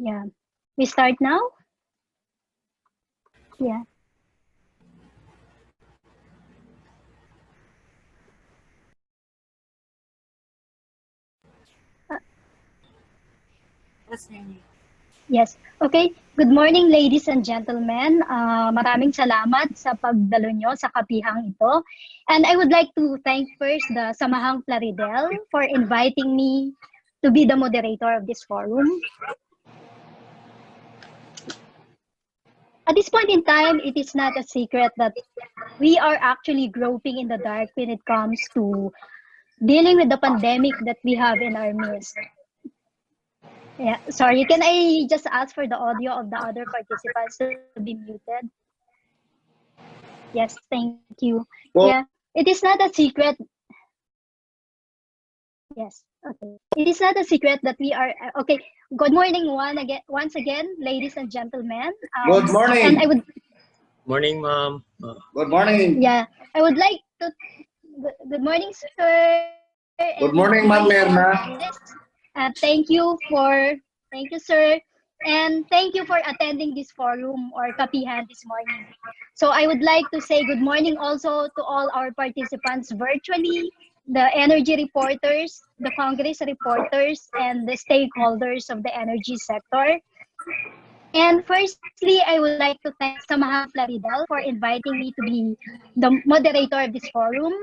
Yeah. We start now? Yeah. Uh, yes. Okay. Good morning, ladies and gentlemen. Maraming salamat sa pagdalo nyo sa kapihang ito. And I would like to thank first the Samahang Plaridel for inviting me to be the moderator of this forum. At this point in time, it is not a secret that we are actually groping in the dark when it comes to dealing with the pandemic that we have in our midst. Yeah, sorry, can I just ask for the audio of the other participants to be muted? Yes, thank you. Well, yeah, it is not a secret. Yes, okay. It is not a secret that we are, okay. Good morning once again, ladies and gentlemen. Good morning. And I would, Morning, ma'am. Good morning. yeah, I would like to, good morning, sir. Good morning, Ma'am Merna. Thank you, sir. And thank you for attending this forum or kapihan this morning. So I would like to say good morning also to all our participants virtually, the energy reporters, the Congress reporters, and the stakeholders of the energy sector. And firstly, I would like to thank Samahang Plaridel for inviting me to be the moderator of this forum.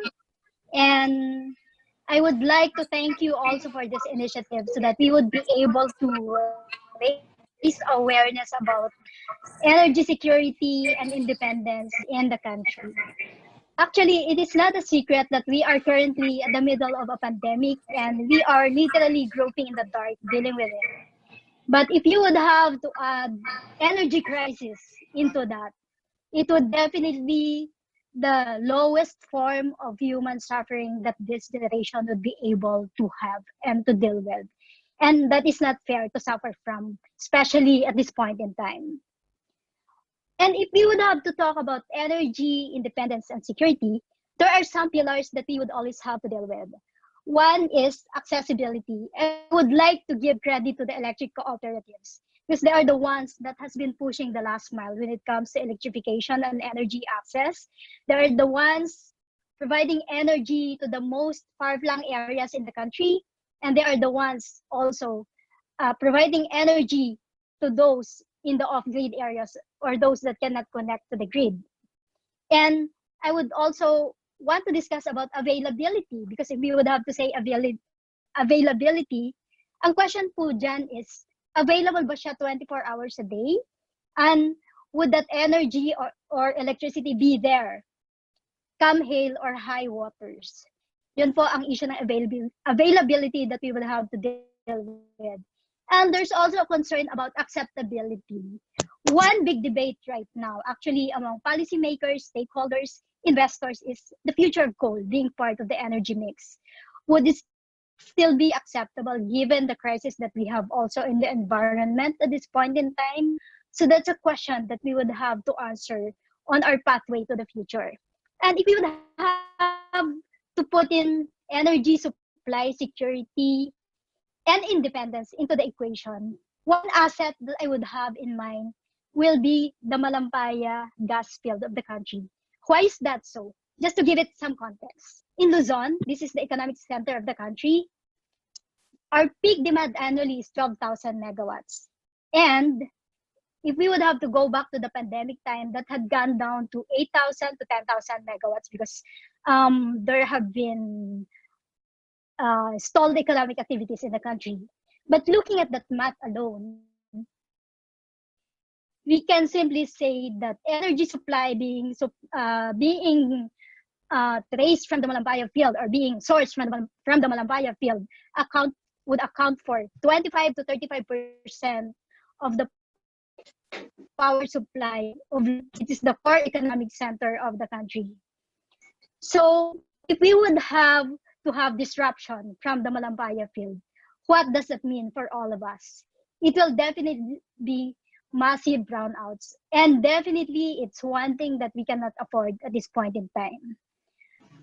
And I would like to thank you also for this initiative so that we would be able to raise awareness about energy security and independence in the country. Actually, it is not a secret that we are currently at the middle of a pandemic and we are literally groping in the dark dealing with it. But if you would have to add energy crisis into that, it would definitely be the lowest form of human suffering that this generation would be able to have and to deal with. And that is not fair to suffer from, especially at this point in time. And if we would have to talk about energy, independence, and security, there are some pillars that we would always have to deal with. One is accessibility. I would like to give credit to the electric cooperatives because they are the ones that has been pushing the last mile when it comes to electrification and energy access. They are the ones providing energy to the most far-flung areas in the country, and they are the ones also providing energy to those in the off-grid areas or those that cannot connect to the grid. And I would also want to discuss about availability, because if we would have to say availability, Ang question po dyan is, available ba siya 24 hours a day? And would that energy or electricity be there come hail or high waters? Yun po ang issue ng availability that we will have to deal with. And there's also a concern about acceptability. One big debate right now, actually among policymakers, stakeholders, investors, is the future of coal being part of the energy mix. Would it still be acceptable given the crisis that we have also in the environment at this point in time? So that's a question that we would have to answer on our pathway to the future. And if we would have to put in energy supply security and independence into the equation, one asset that I would have in mind will be the Malampaya gas field of the country. Why is that so? Just to give it some context. In Luzon, this is the economic center of the country, our peak demand annually is 12,000 megawatts. And if we would have to go back to the pandemic time, that had gone down to 8,000 to 10,000 megawatts because there have been stalled economic activities in the country. But looking at that math alone, we can simply say that energy supply being traced from the Malampaya field or being sourced from the Malampaya field would account for 25 to 35% of the power supply of it is the core economic center of the country. So if we would have to have disruption from the Malampaya field, what does that mean for all of us? It will definitely be massive brownouts, and definitely it's one thing that we cannot afford at this point in time.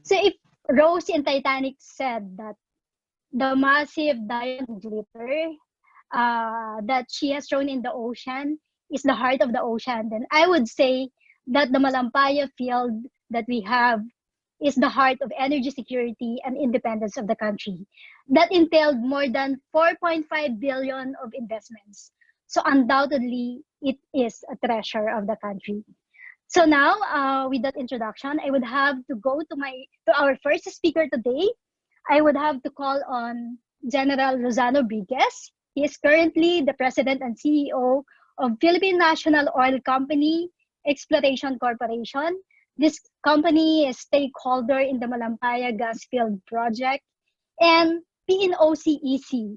So if Rose in Titanic said that the massive diamond glitter that she has thrown in the ocean is the heart of the ocean, then I would say that the Malampaya field that we have is the heart of energy security and independence of the country. That entailed more than 4.5 billion of investments. So undoubtedly, it is a treasure of the country. So now, with that introduction, I would have to go to our first speaker today. I would have to call on General Lozano Briguez. He is currently the President and CEO of Philippine National Oil Company Exploration Corporation. This company is stakeholder in the Malampaya gas field project, and PNOCEC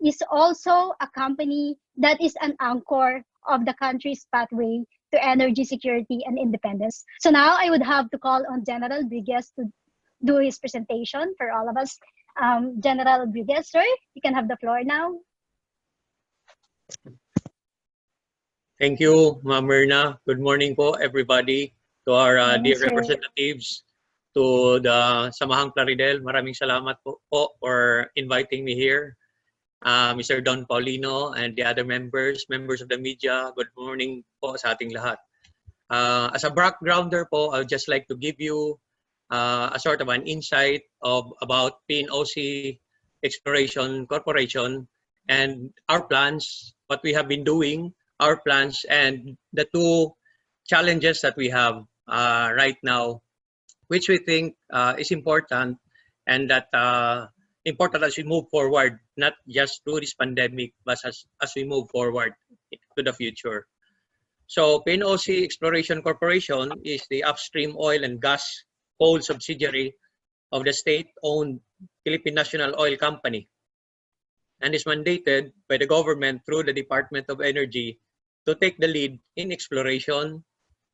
is also a company that is an anchor of the country's pathway to energy security and independence. So now I would have to call on General Briguez to do his presentation for all of us. General Briguez, sir, you can have the floor now. Thank you, Ma'am Myrna. Good morning po, everybody, to our dear representatives, to the Samahang Plaridel. Maraming salamat po for inviting me here. Mr. Don Paulino and the other members of the media, good morning po sa ating lahat. As a backgrounder po, I would just like to give you a sort of an insight about PNOC Exploration Corporation and our plans, what we have been doing, our plans, and the two challenges that we have right now, which we think is important, and that important as we move forward, not just through this pandemic, but as we move forward to the future. So PNOC Exploration Corporation is the upstream oil and gas coal subsidiary of the state-owned Philippine National Oil Company, and is mandated by the government through the Department of Energy to take the lead in exploration,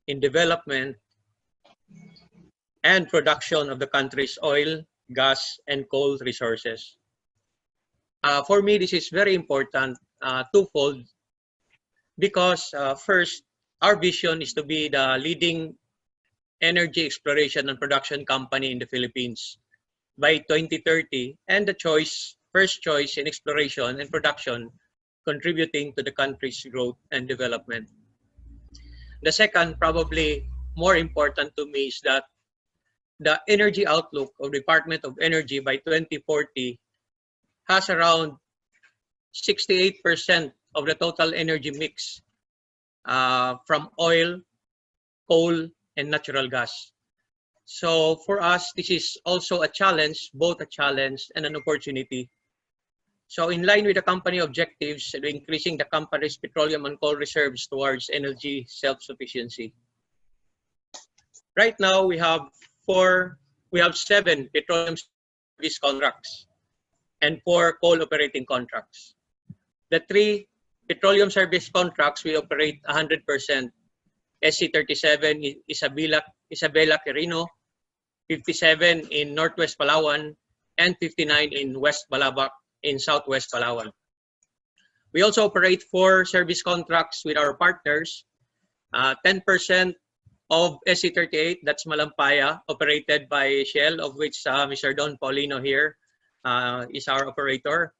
in development, and production of the country's oil, gas, and coal resources. For me, this is very important, twofold, because first, our vision is to be the leading energy exploration and production company in the Philippines by 2030, and the first choice in exploration and production, contributing to the country's growth and development. The second, probably more important to me, is that the energy outlook of Department of Energy by 2040 has around 68% of the total energy mix from oil, coal, and natural gas. So for us, this is also a challenge, both a challenge and an opportunity, So in line with the company objectives, increasing the company's petroleum and coal reserves towards energy self-sufficiency. Right now, we have 7 petroleum service contracts and 4 coal operating contracts. The 3 petroleum service contracts, we operate 100%. SC37 Isabela Quirino, 57 in Northwest Palawan, and 59 in West Balabac in Southwest Palawan. We also operate 4 service contracts with our partners. 10% of SC38, that's Malampaya, operated by Shell, of which Mr. Don Paulino here is our operator.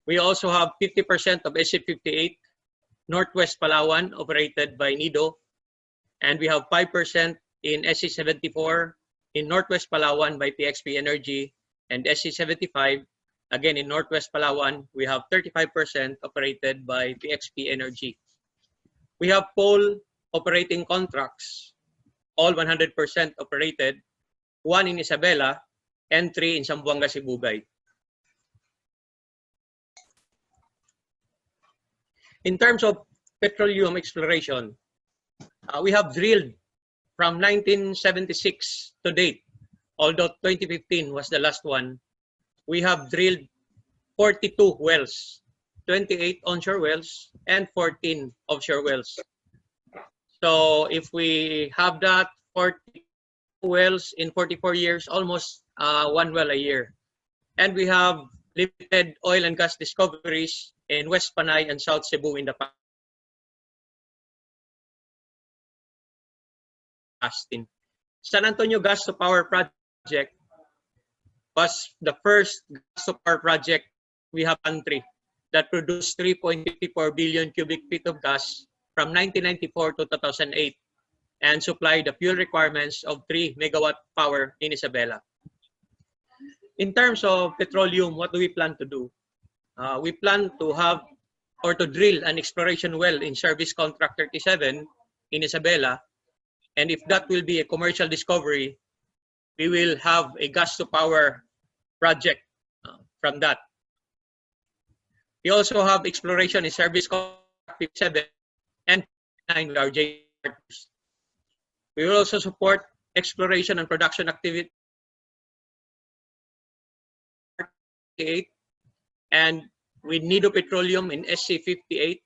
We also have 50% of SC58, Northwest Palawan, operated by Nido. And we have 5% in SC74 in Northwest Palawan by PXP Energy, and SC75, again in Northwest Palawan, we have 35% operated by PXP Energy. We have coal operating contracts, all 100% operated, 1 in Isabela and 3 in Zamboanga, Sibugay. In terms of petroleum exploration, we have drilled from 1976 to date, although 2015 was the last one. We have drilled 42 wells, 28 onshore wells, and 14 offshore wells. So if we have that 40 wells in 44 years, almost 1 well a year. And we have limited oil and gas discoveries in West Panay and South Cebu in the past. San Antonio Gas to Power Project was the first gas to power project we have in the country that produced 3.54 billion cubic feet of gas from 1994 to 2008 and supplied the fuel requirements of 3 megawatt power in Isabela. In terms of petroleum, what do we plan to do? We plan to have or to drill an exploration well in Service Contract 37 in Isabela. And if that will be a commercial discovery, we will have a gas to power project from that. We also have exploration in Service Contract 57 and 9 with our J partners. We will also support exploration and production activity and with Nido Petroleum in SC58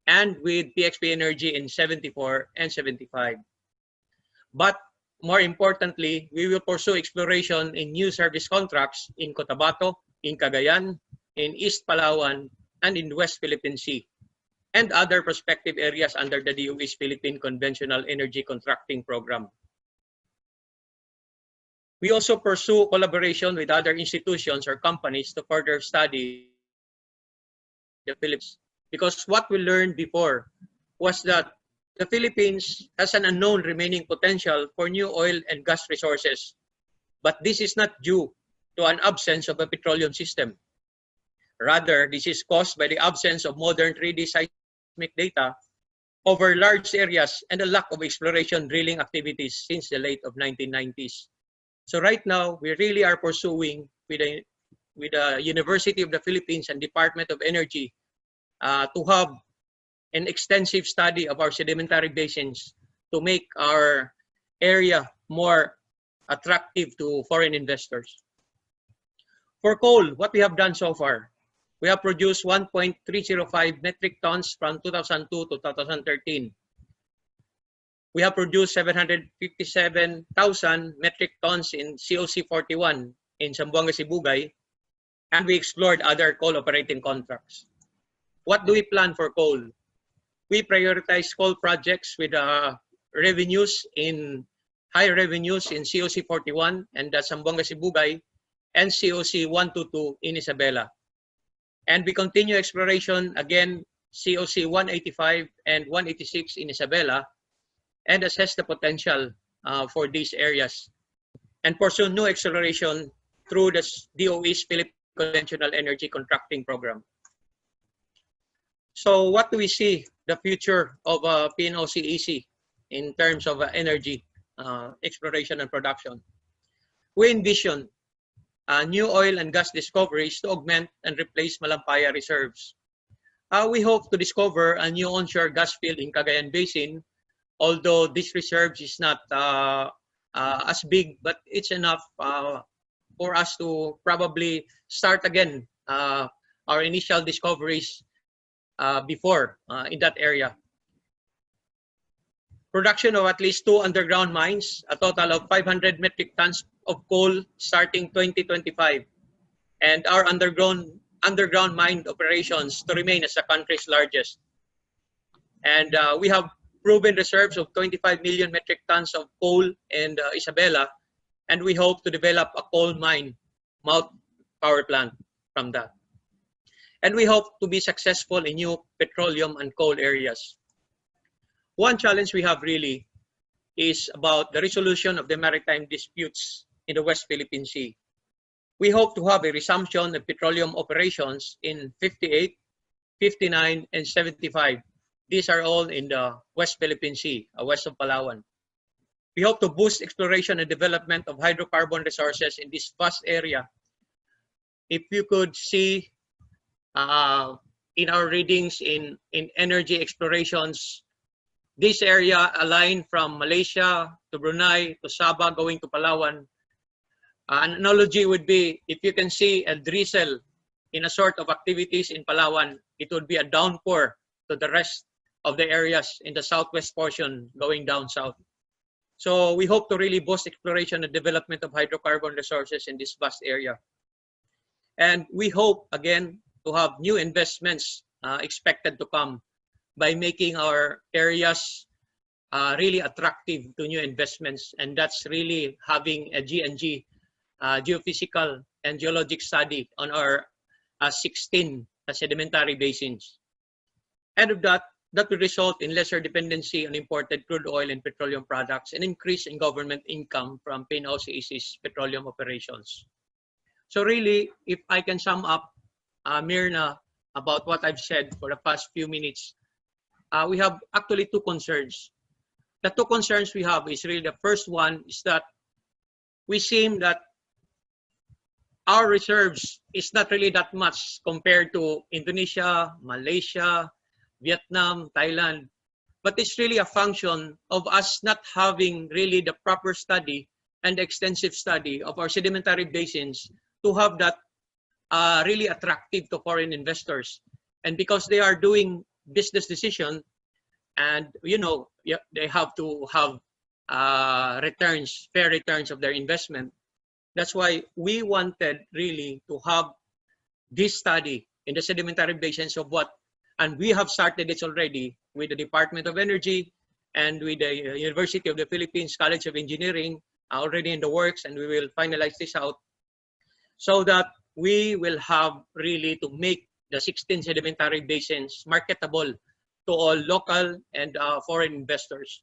and with PXP Energy in 74 and 75. But more importantly, we will pursue exploration in new service contracts in Cotabato, in Cagayan, in East Palawan, and in West Philippine Sea, and other prospective areas under the DOE's Philippine Conventional Energy Contracting Program. We also pursue collaboration with other institutions or companies to further study the Philippines, because what we learned before was that the Philippines has an unknown remaining potential for new oil and gas resources, but this is not due to an absence of a petroleum system. Rather, this is caused by the absence of modern 3D seismic data over large areas and a lack of exploration drilling activities since the late of 1990s. So right now, we really are pursuing with the University of the Philippines and Department of Energy to have an extensive study of our sedimentary basins to make our area more attractive to foreign investors. For coal, what we have done so far, we have produced 1.305 metric tons from 2002 to 2013. We have produced 757,000 metric tons in COC41 in Zamboanga, Sibugay, and we explored other coal operating contracts. What do we plan for coal? We prioritize coal projects with high revenues in COC41 and the Zamboanga, Sibugay, and COC122 in Isabela. And we continue exploration again, COC 185 and 186 in Isabela, and assess the potential for these areas and pursue new exploration through the DOE's Philippine Conventional Energy Contracting Program. So what do we see the future of PNOCEC in terms of energy exploration and production? We envision new oil and gas discoveries to augment and replace Malampaya reserves. We hope to discover a new onshore gas field in Cagayan Basin, although this reserves is not as big, but it's enough for us to probably start again our initial discoveries before in that area. Production of at least 2 underground mines, a total of 500 metric tons of coal starting 2025, and our underground mine operations to remain as the country's largest. And we have proven reserves of 25 million metric tons of coal in Isabela, and we hope to develop a coal mine, mount power plant from that. And we hope to be successful in new petroleum and coal areas. One challenge we have really is about the resolution of the maritime disputes in the West Philippine Sea. We hope to have a resumption of petroleum operations in 58, 59, and 75. These are all in the West Philippine Sea, west of Palawan. We hope to boost exploration and development of hydrocarbon resources in this vast area. If you could see in our readings in energy explorations, this area aligned from Malaysia to Brunei to Sabah going to Palawan. An analogy would be if you can see a drizzle in a sort of activities in Palawan, it would be a downpour to the rest of the areas in the southwest portion going down south. So we hope to really boost exploration and development of hydrocarbon resources in this vast area. And we hope, again, to have new investments expected to come by making our areas really attractive to new investments. And that's really having a G&G, geophysical and geologic study on our 16 sedimentary basins. And of that will result in lesser dependency on imported crude oil and petroleum products and increase in government income from PNOCEC's petroleum operations. So really, if I can sum up, Myrna, about what I've said for the past few minutes, we have actually two concerns. The two concerns we have is really the first one is that we seem that our reserves is not really that much compared to Indonesia, Malaysia, Vietnam, Thailand, but it's really a function of us not having really the proper study and extensive study of our sedimentary basins to have that really attractive to foreign investors. And because they are doing business decision and they have to have returns, fair returns of their investment. That's why we wanted really to have this study in the sedimentary basins of what, and we have started this already with the Department of Energy and with the University of the Philippines College of Engineering already in the works, and we will finalize this out so that we will have really to make the 16 sedimentary basins marketable to all local and foreign investors.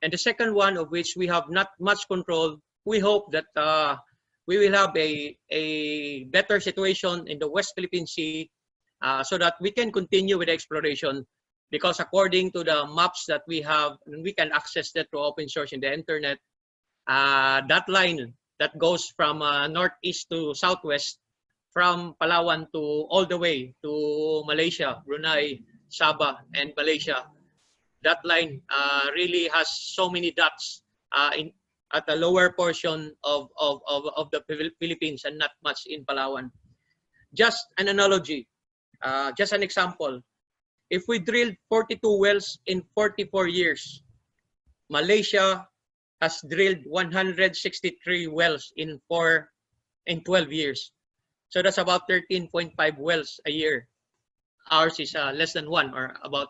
And the second one of which we have not much control, we hope that we will have a better situation in the West Philippine Sea so that we can continue with exploration, because according to the maps that we have, and we can access that through open source in the internet, that line that goes from northeast to southwest, from Palawan to all the way to Malaysia, Brunei, Sabah, and Malaysia. That line really has so many dots at the lower portion of the Philippines and not much in Palawan. Just an analogy, just an example. If we drilled 42 wells in 44 years, Malaysia has drilled 163 wells in 12 years. So that's about 13.5 wells a year. Ours is less than one, or about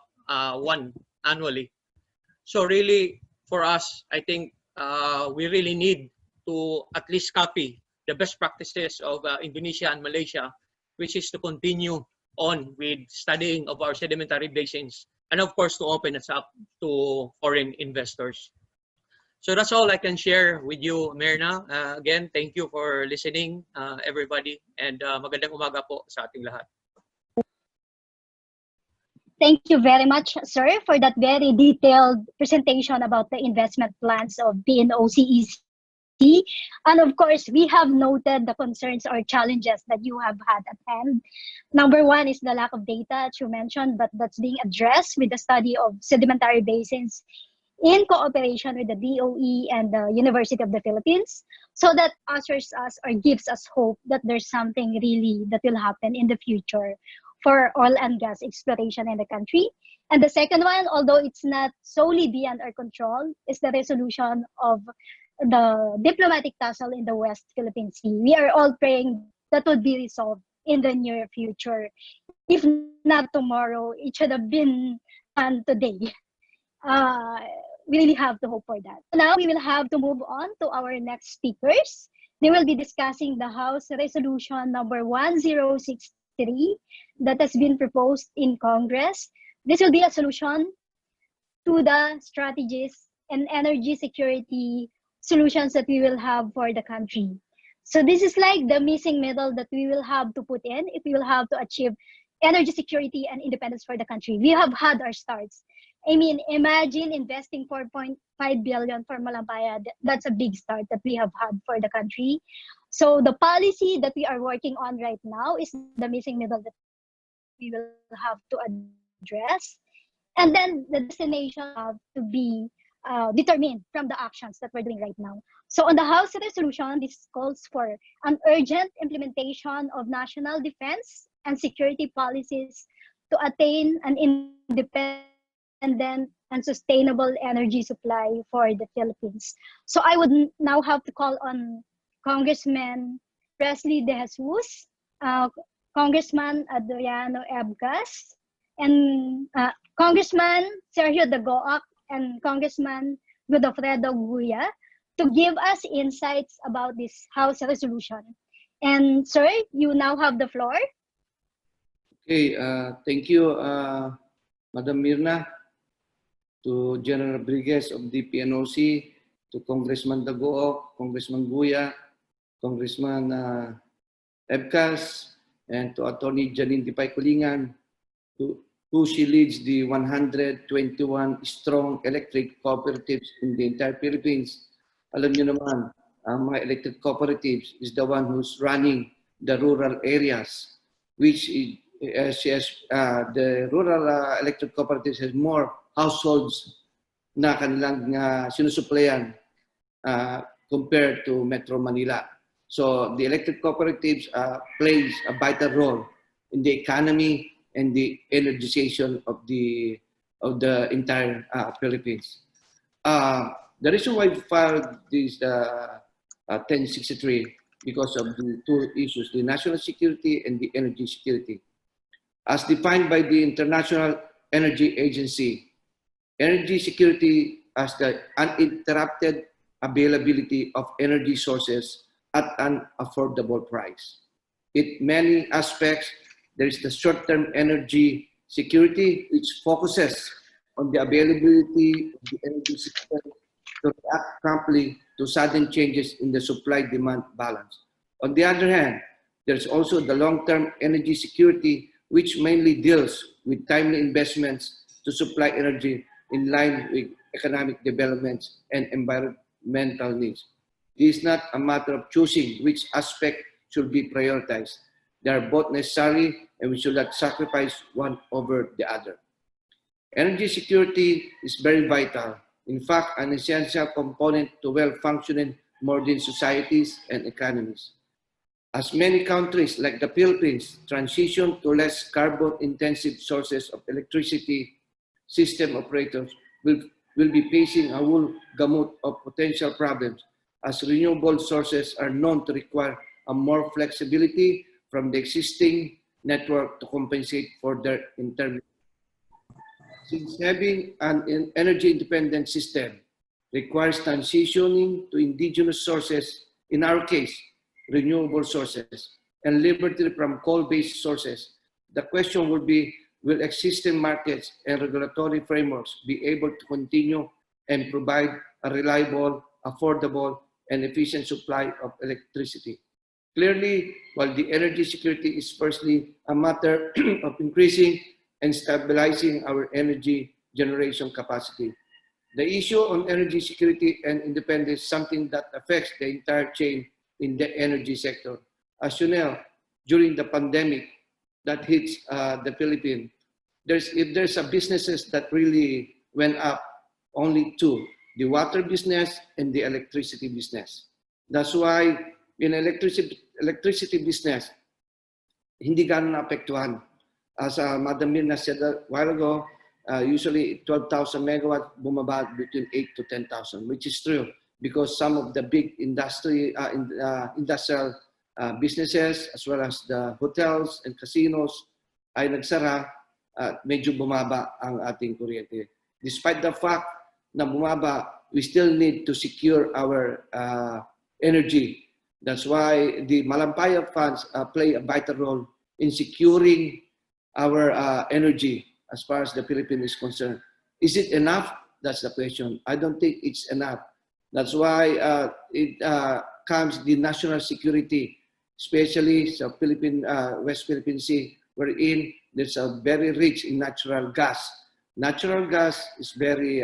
one annually. So really, for us, I think we really need to at least copy the best practices of Indonesia and Malaysia, which is to continue on with studying of our sedimentary basins, and of course to open us up to foreign investors. So that's all I can share with you, Myrna. Again, thank you for listening, everybody, and magandang umaga po sa ating lahat. Thank you very much, sir, for that very detailed presentation about the investment plans of PNOCEC And of course, we have noted the concerns or challenges that you have had at hand. Number one is the lack of data, as you mentioned, but that's being addressed with the study of sedimentary basins in cooperation with the DOE and the University of the Philippines. So that assures us or gives us hope that there's something really that will happen in the future for oil and gas exploration in the country. And the second one, although it's not solely beyond our control, is the resolution of the diplomatic tussle in the West Philippine Sea. We are all praying that would be resolved in the near future. If not tomorrow, it should have been done today. We really have to hope for that. Now we will have to move on to our next speakers. They will be discussing the House Resolution number 1063 that has been proposed in Congress. This will be a solution to the strategies and energy security solutions that we will have for the country. So this is like the missing middle that we will have to put in if we will have to achieve energy security and independence for the country. We have had our starts. I mean, imagine investing 4.5 billion for Malampaya. That's a big start that we have had for the country. So the policy that we are working on right now is the missing middle that we will have to address. And then the destination have to be determined from the actions that we're doing right now. So on the House resolution, this calls for an urgent implementation of national defense and security policies to attain an independent and sustainable energy supply for the Philippines. So I would now have to call on Congressman Presley De Jesus, Congressman Adriano Ebgas, and Congressman Sergio Dagoac, and Congressman Godofredo Guya to give us insights about this House resolution. And sir, you now have the floor. Okay, thank you, Madam Mirna, to General Rodriguez of the PNOC, to Congressman Dagoac, Congressman Guya, Congressman Ebkas, and to Attorney Janine Dipay-Kulingan, who she leads the 121 strong electric cooperatives in the entire Philippines. Alam niyo naman, ang mga electric cooperatives is the one who's running the rural areas, which is, the rural electric cooperatives has more households na kanilang sinusuplayan compared to Metro Manila. So the electric cooperatives plays a vital role in the economy and the energization of the entire Philippines. The reason why we filed this 1063 because of the two issues, the national security and the energy security. As defined by the International Energy Agency, energy security as the uninterrupted availability of energy sources at an affordable price. In many aspects, there is the short-term energy security, which focuses on the availability of the energy system to react promptly to sudden changes in the supply-demand balance. On the other hand, there's also the long-term energy security, which mainly deals with timely investments to supply energy in line with economic developments and environmental needs. It is not a matter of choosing which aspect should be prioritized. They are both necessary, and we should not sacrifice one over the other. Energy security is very vital. In fact, an essential component to well-functioning modern societies and economies. As many countries like the Philippines transition to less carbon-intensive sources of electricity, system operators will be facing a whole gamut of potential problems, as renewable sources are known to require a more flexibility from the existing network to compensate for their intermittent. Since having an energy-independent system requires transitioning to indigenous sources, in our case, renewable sources, and liberty from coal-based sources, the question would be, will existing markets and regulatory frameworks be able to continue and provide a reliable, affordable, and efficient supply of electricity? Clearly, while the energy security is firstly a matter of increasing and stabilizing our energy generation capacity, The issue on energy security and independence is something that affects the entire chain in the energy sector. As you know, during the pandemic that hits the Philippines, if there's a businesses that really went up, only two: the water business and the electricity business. That's why in electricity business, hindi ganun naapektuhan. As Madam Mirna said a while ago, usually 12,000 megawatts bumaba between 8 to 10,000, which is true because some of the big industrial businesses as well as the hotels and casinos ay nagsara at medyo bumaba ang ating kuryente. Despite the fact na bumaba, we still need to secure our energy. That's why the Malampaya funds play a vital role in securing our energy as far as the Philippines is concerned. Is it enough? That's the question. I don't think it's enough. That's why it comes the national security, especially sa West Philippine Sea, wherein there's a very rich in natural gas. Natural gas is very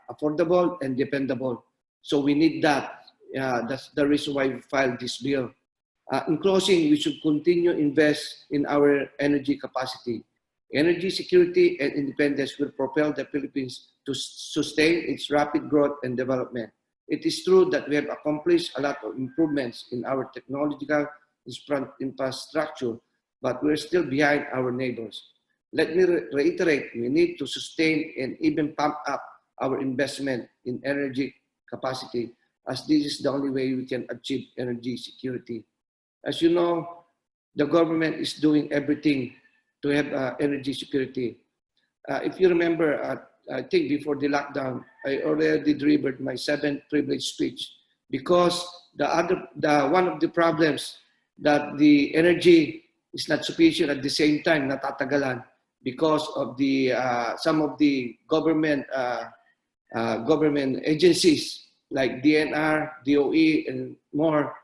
affordable and dependable. So we need that. That's the reason why we filed this bill. In closing, we should continue invest in our energy capacity. Energy security and independence will propel the Philippines to sustain its rapid growth and development. It is true that we have accomplished a lot of improvements in our technological infrastructure, but we're still behind our neighbors. Let me reiterate, we need to sustain and even pump up our investment in energy capacity, as this is the only way we can achieve energy security. As you know, the government is doing everything to have energy security. If you remember, I think before the lockdown, I already delivered my 7th privilege speech because one of the problems that the energy is not sufficient at the same time, natatagalan, because of the some of the government agencies like DNR, DOE, and more,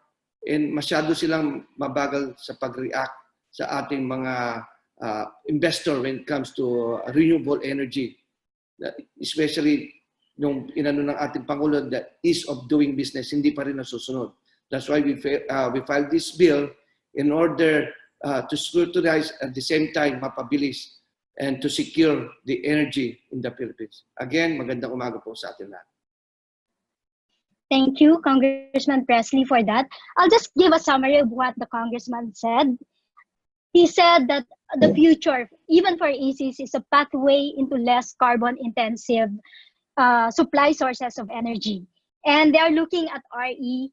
and masyado silang mabagal sa pag-react sa ating mga investor when it comes to renewable energy. Especially yung inano ng ating Pangulo, the ease of doing business, hindi pa rin nasusunod. That's why we filed this bill in order to scrutinize at the same time, mapabilis, and to secure the energy in the Philippines. Again, magandang umaga po sa atin lahat. Thank you, Congressman Presley, for that. I'll just give a summary of what the Congressman said. He said that the future, even for ECs, is a pathway into less carbon-intensive supply sources of energy. And they are looking at RE,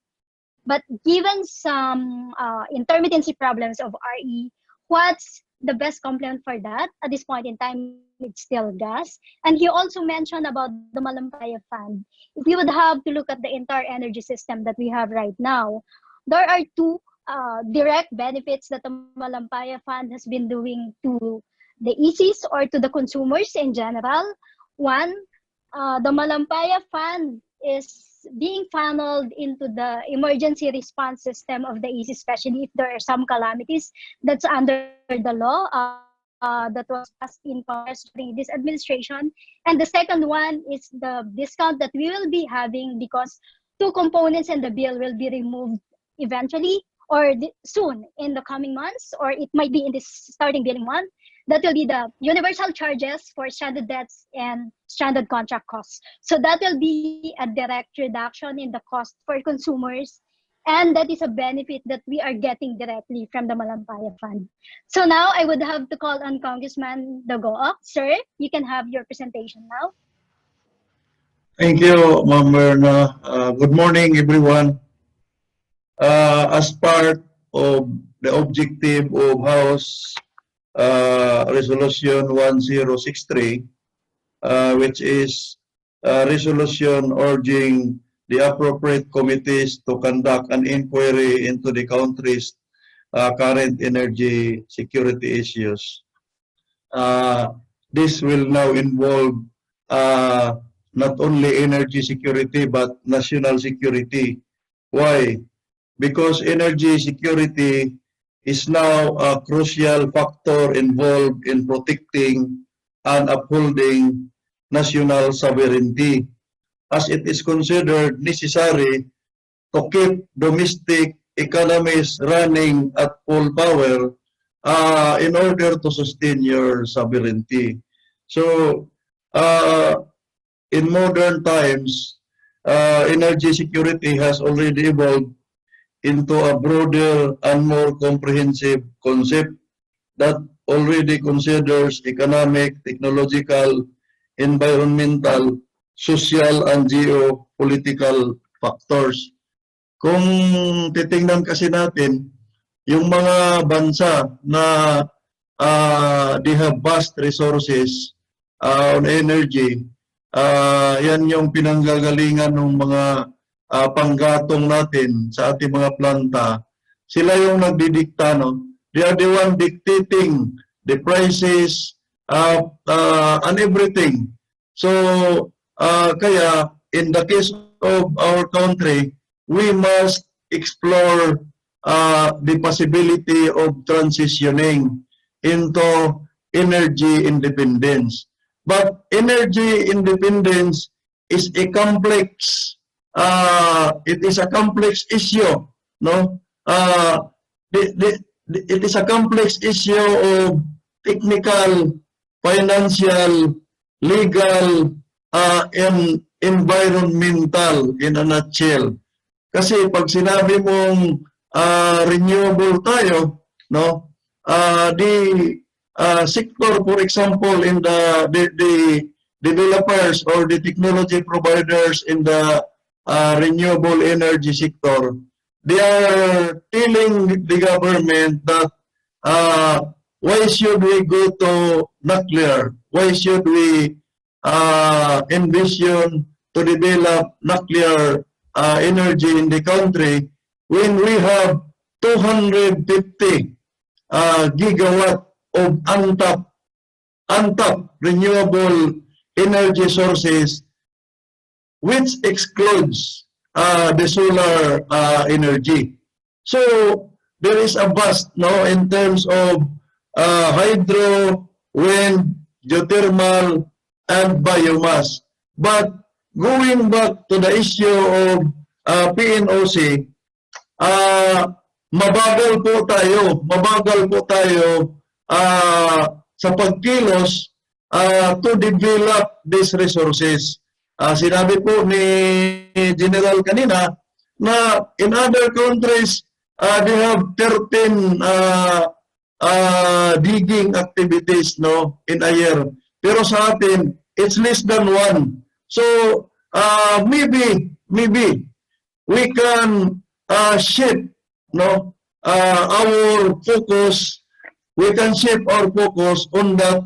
but given some intermittency problems of RE, what's the best complement for that? At this point in time, it's still gas. And he also mentioned about the Malampaya Fund. If we would have to look at the entire energy system that we have right now, there are two direct benefits that the Malampaya Fund has been doing to the ECs or to the consumers in general. One, the Malampaya Fund is being funneled into the emergency response system of the EC, especially if there are some calamities that's under the law that was passed in Congress during this administration. And the second one is the discount that we will be having because two components in the bill will be removed eventually or soon in the coming months, or it might be in this starting billing month. That will be the universal charges for stranded debts and stranded contract costs. So that will be a direct reduction in the cost for consumers. And that is a benefit that we are getting directly from the Malampaya Fund. So now I would have to call on Congressman 𝐶𝐞𝐫𝐿. Sir, you can have your presentation now. Thank you, Ma'am Mirna. Good morning, everyone. As part of the objective of House Resolution 1063, which is a resolution urging the appropriate committees to conduct an inquiry into the country's current energy security issues. This will now involve not only energy security but national security. Why? Because energy security is now a crucial factor involved in protecting and upholding national sovereignty. as it is considered necessary to keep domestic economies running at full power in order to sustain your sovereignty. So, in modern times, energy security has already evolved into a broader and more comprehensive concept that already considers economic, technological, environmental, social, and geopolitical factors. Kung titingnan kasi natin, yung mga bansa na they have vast resources on energy, yan yung pinanggagalingan ng mga panggatong natin sa ating mga planta. Sila yung nagdidikta, no? They are the one dictating the prices and everything. So, kaya in the case of our country, we must explore the possibility of transitioning into energy independence. But energy independence is a complex, it is a complex issue, no? It is a complex issue of technical, financial, legal, and environmental in a nutshell. Kasi pag sinabi mong renewable tayo, no? The sector, for example, in the developers or the technology providers in the renewable energy sector, they are telling the government that why should we go to nuclear? Why should we envision to develop nuclear energy in the country when we have 250 gigawatt of untapped renewable energy sources, which excludes the solar energy. So there is a vast, no, in terms of hydro, wind, geothermal, and biomass. But going back to the issue of PNOC, mabagal po tayo sa pagkilos to develop these resources. Sinabi po ni General kanina na in other countries, they have 13 digging activities, no, in a year. Pero sa atin, it's less than 1. So maybe we can shift, no, our focus. We can shift our focus on that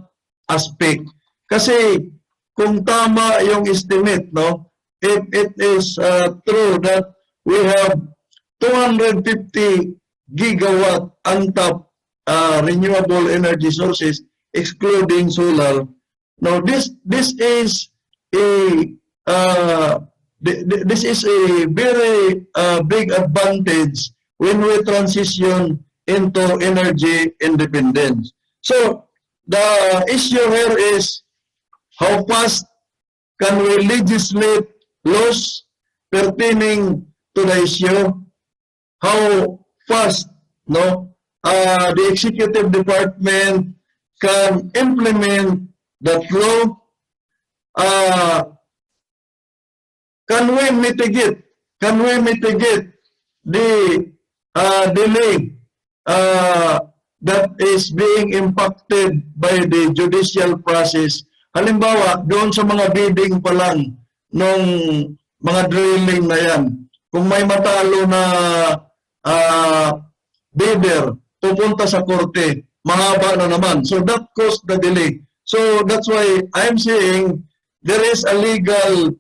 aspect. Kasi kung tama yung estimate, no, if it is true that we have 250 gigawatt untapped renewable energy sources, excluding solar. Now, this is a very big advantage when we transition into energy independence. So, the issue here is how fast can we legislate laws pertaining to the issue? How fast, no, the executive department can implement that law? Can we mitigate the delay that is being impacted by the judicial process? Halimbawa, doon sa mga bidding pa lang nung mga drilling na yan, kung may matalo na bidder, pupunta sa korte, mahaba na naman. So that caused the delay. So that's why I'm saying there is a legal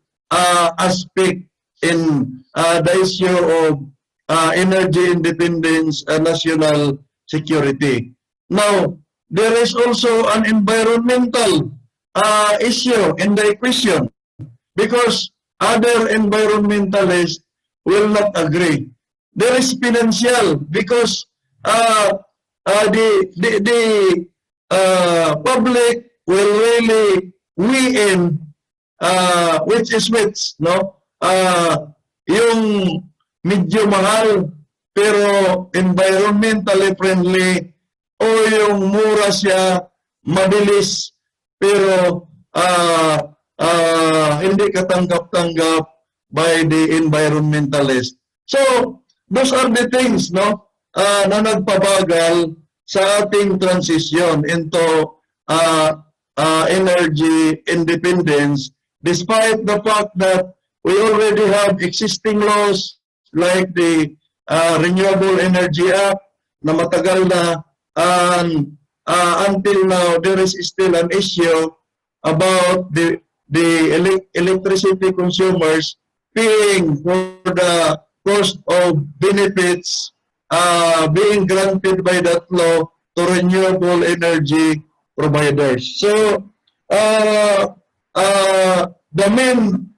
aspect in the issue of energy independence and national security. Now, there is also an environmental issue in the equation because other environmentalists will not agree. There is financial because the public will really weigh in which, no? Yung medyo mahal pero environmentally friendly o yung mura siya, mabilis pero hindi katanggap-tanggap by the environmentalist. So, those are the things, no, na nagpabagal sa ating transition into energy independence, despite the fact that we already have existing laws like the Renewable Energy Act na matagal na, and until now there is still an issue about the electricity consumers paying for the cost of benefits being granted by that law to renewable energy providers. So the main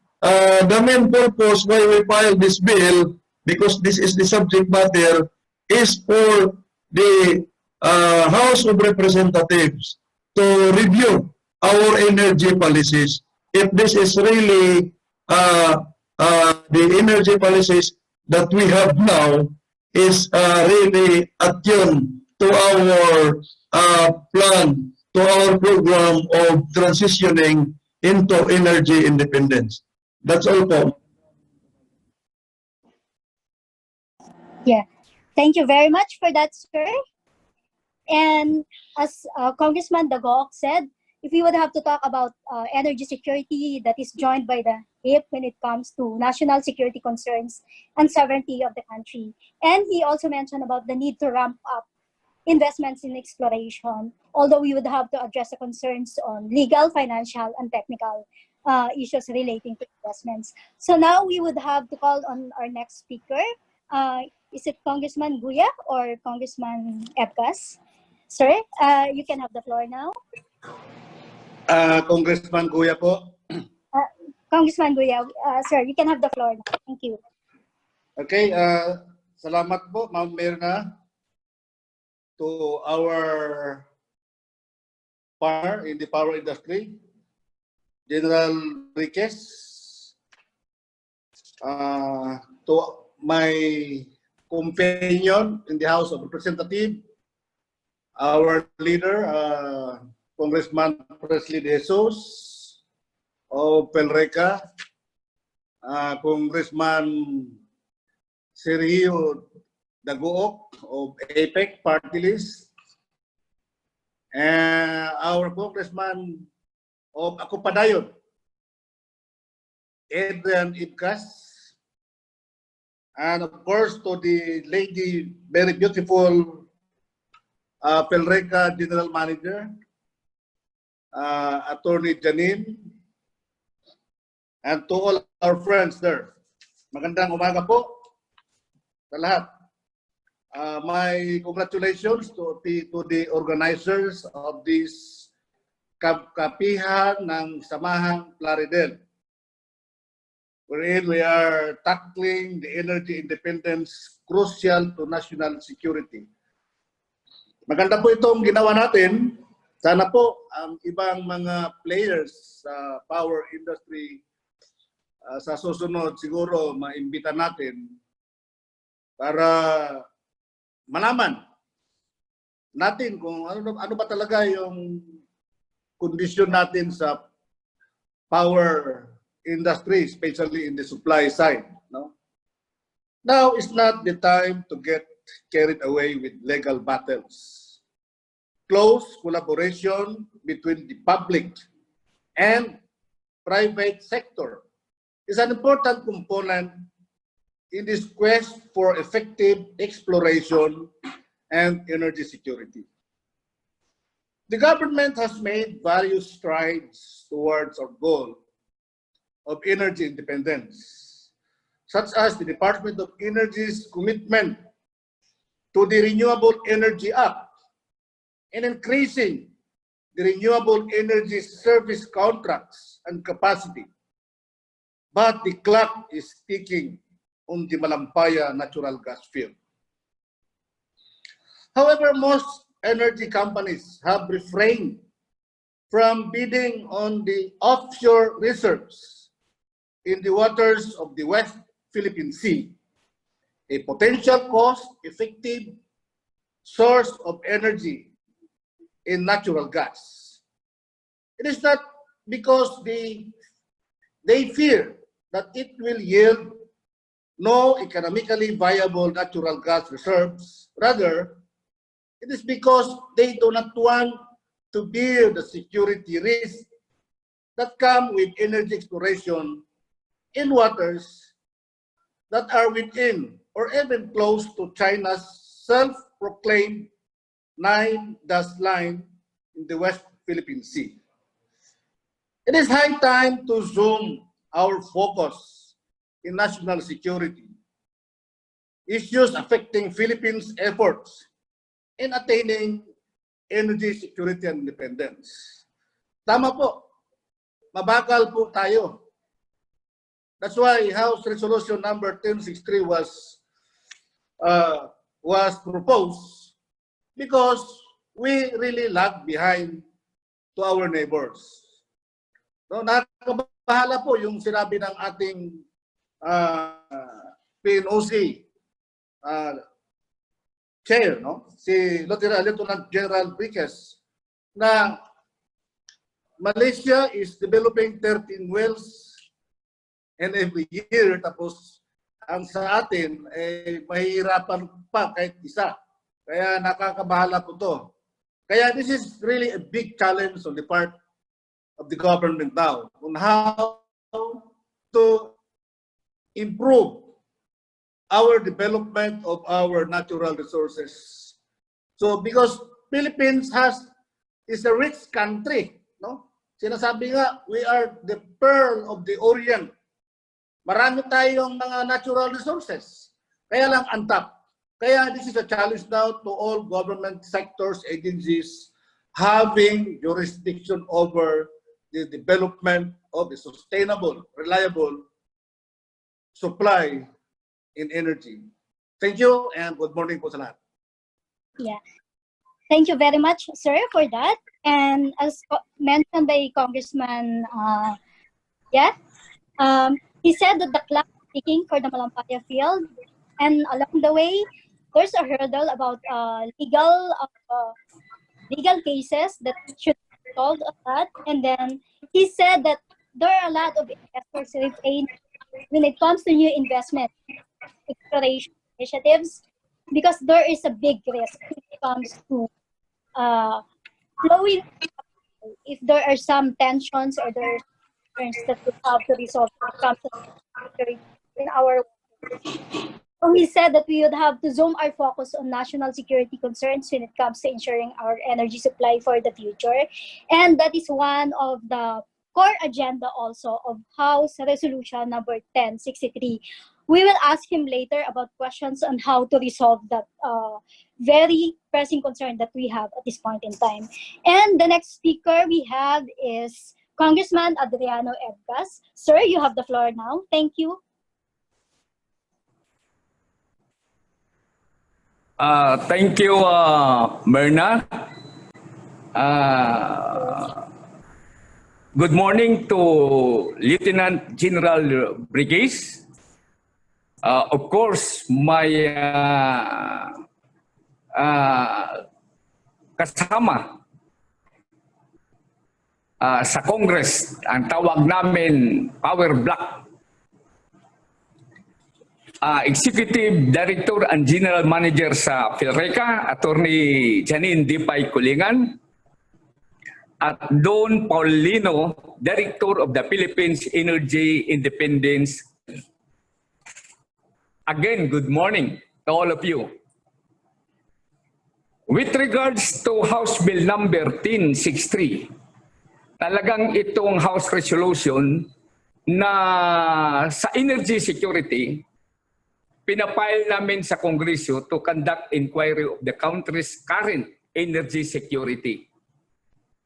purpose why we filed this bill, because this is the subject matter, is for the House of Representatives to review our energy policies. If this is really the energy policies that we have now is really attuned to our plan, to our program of transitioning into energy independence. That's all po. Yeah. Thank you very much for that, sir. And as Congressman 𝐒𝐲𝐿 said, if we would have to talk about energy security that is joined by the hip when it comes to national security concerns and sovereignty of the country. And he also mentioned about the need to ramp up investments in exploration, although we would have to address the concerns on legal, financial, and technical issues relating to investments. So now we would have to call on our next speaker. Is it Congressman Guya or Congressman Epcas? Sir, you can have the floor now. Congressman Guya po. Congressman Guya, sir, you can have the floor now. Thank you. Okay, salamat po, Ma'am Mirna, to our partner in the power industry, General Enriquez, to my companion in the House of Representatives, our leader, Congressman Presley De Jesus of Pelreca, Congressman 𝐒𝐿𝐲𝐜𝐢𝐜𝐲 of APEC Party List, and our Congressman of Acopadayon, Adrian Ibcas, and of course to the lady, very beautiful Pelreca General Manager, Attorney Janine, and to all our friends there. Magandang umaga po sa lahat. My congratulations to the organizers of this kapihan ng Samahang Plaridel, wherein we are tackling the energy independence crucial to national security. Maganda po itong ginawa natin. Sana po ang ibang mga players sa power industry sa susunod siguro maimbita natin para malaman natin kung ano ba talaga yung kondisyon natin sa power industry, especially in the supply side. No? Now is not the time to get carried away with legal battles. Close collaboration between the public and private sector is an important component in this quest for effective exploration and energy security. The government has made various strides towards our goal of energy independence, such as the Department of Energy's commitment to the Renewable Energy Act and increasing the renewable energy service contracts and capacity. But the clock is ticking on the Malampaya natural gas field. However, most energy companies have refrained from bidding on the offshore reserves in the waters of the West Philippine Sea, a potential cost-effective source of energy in natural gas. It is not because they fear that it will yield no economically viable natural gas reserves. Rather, it is because they do not want to bear the security risks that come with energy exploration in waters that are within or even close to China's self-proclaimed 9-dash line in the West Philippine Sea. It is high time to zoom our focus in national security, issues affecting Philippines' efforts in attaining energy security and independence. Tama po, mabagal po tayo. That's why House Resolution number 1063 was proposed, because we really lag behind to our neighbors. No, nakakabahala po yung sinabi ng ating PNOC chair, no? Si Lieutenant General Enriquez, na Malaysia is developing 13 wells and every year, tapos ang sa atin mahihirapan pa kahit isa. Kaya nakakabahala po to. Kaya this is really a big challenge on the part of the government now on how to improve our development of our natural resources. So because Philippines is a rich country, no? Sinasabi nga, we are the pearl of the Orient. Marami tayong mga natural resources. Kaya lang untap. Kaya this is a challenge now to all government sectors, agencies, having jurisdiction over the development of a sustainable, reliable supply in energy. Thank you and good morning po sa lahat. Yeah. Thank you very much, sir, for that. And as mentioned by Congressman he said that the clock is ticking for the Malampaya field, and along the way, there's a hurdle about legal cases that should be solved on that. And then he said that there are a lot of investors when it comes to new investment exploration initiatives, because there is a big risk when it comes to flowing. If there are some tensions or there are concerns that we have to resolve when it comes to security in our. So he said that we would have to zoom our focus on national security concerns when it comes to ensuring our energy supply for the future. And that is one of the core agenda also of House Resolution number 1063. We will ask him later about questions on how to resolve that very pressing concern that we have at this point in time. And the next speaker we have is Congressman Adriano Ebgas. Sir, you have the floor now. Thank you. Thank you, Myrna. Good morning to Lieutenant General Briggs. Of course, my kasama sa Congress, ang tawag namin Power Block. Executive Director and General Manager sa PhilReca, Attorney Janine Dipay Kulingan, at Don Paulino, Director of the Philippines Energy Independence. Again, good morning to all of you. With regards to House Bill number 1063, talagang itong House Resolution na sa energy security, pinapile namin sa Kongreso to conduct inquiry of the country's current energy security.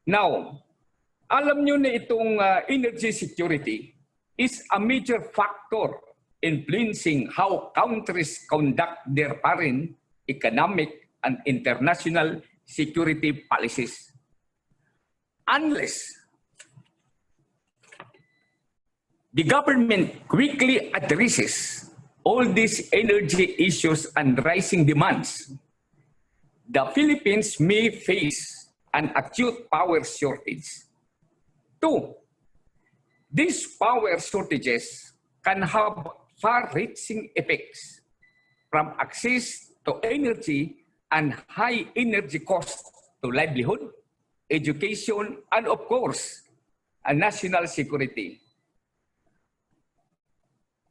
Now, alam nyo na itong energy security is a major factor influencing how countries conduct their foreign, economic, and international security policies. unless the government quickly addresses all these energy issues and rising demands, the Philippines may face an acute power shortage. Two, these power shortages can have far-reaching effects from access to energy and high energy costs to livelihood, education, and of course, national security.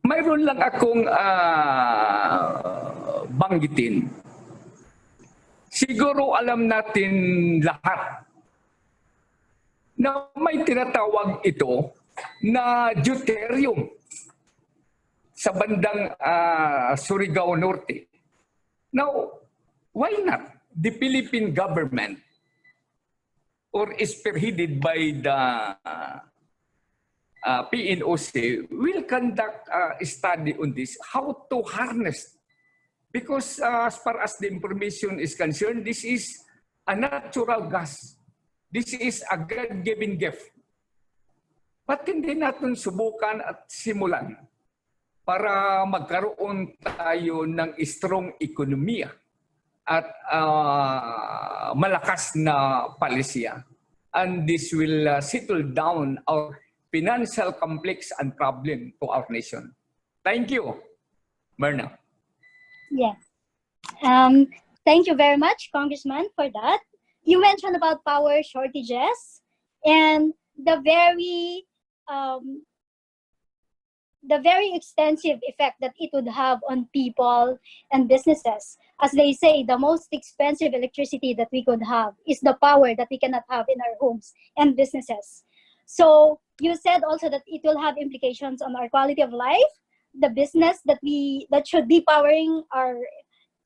Mayroon lang akong banggitin. Siguro alam natin lahat na may tinatawag ito na deuterium sa bandang Surigao Norte. Now, why not the Philippine government, or spearheaded by the PNOC, will conduct a study on this, how to harness. Because as far as the information is concerned, this is a natural gas. This is a God-given gift. Ba't hindi natin subukan at simulan para magkaroon tayo ng strong ekonomiya at malakas na palisiya? And this will settle down our financial complex and problem to our nation. Thank you, Myrna. Yes. Thank you very much, Congressman, for that. You mentioned about power shortages and the very extensive effect that it would have on people and businesses. As they say, the most expensive electricity that we could have is the power that we cannot have in our homes and businesses. So you said also that it will have implications on our quality of life, the business that should be powering our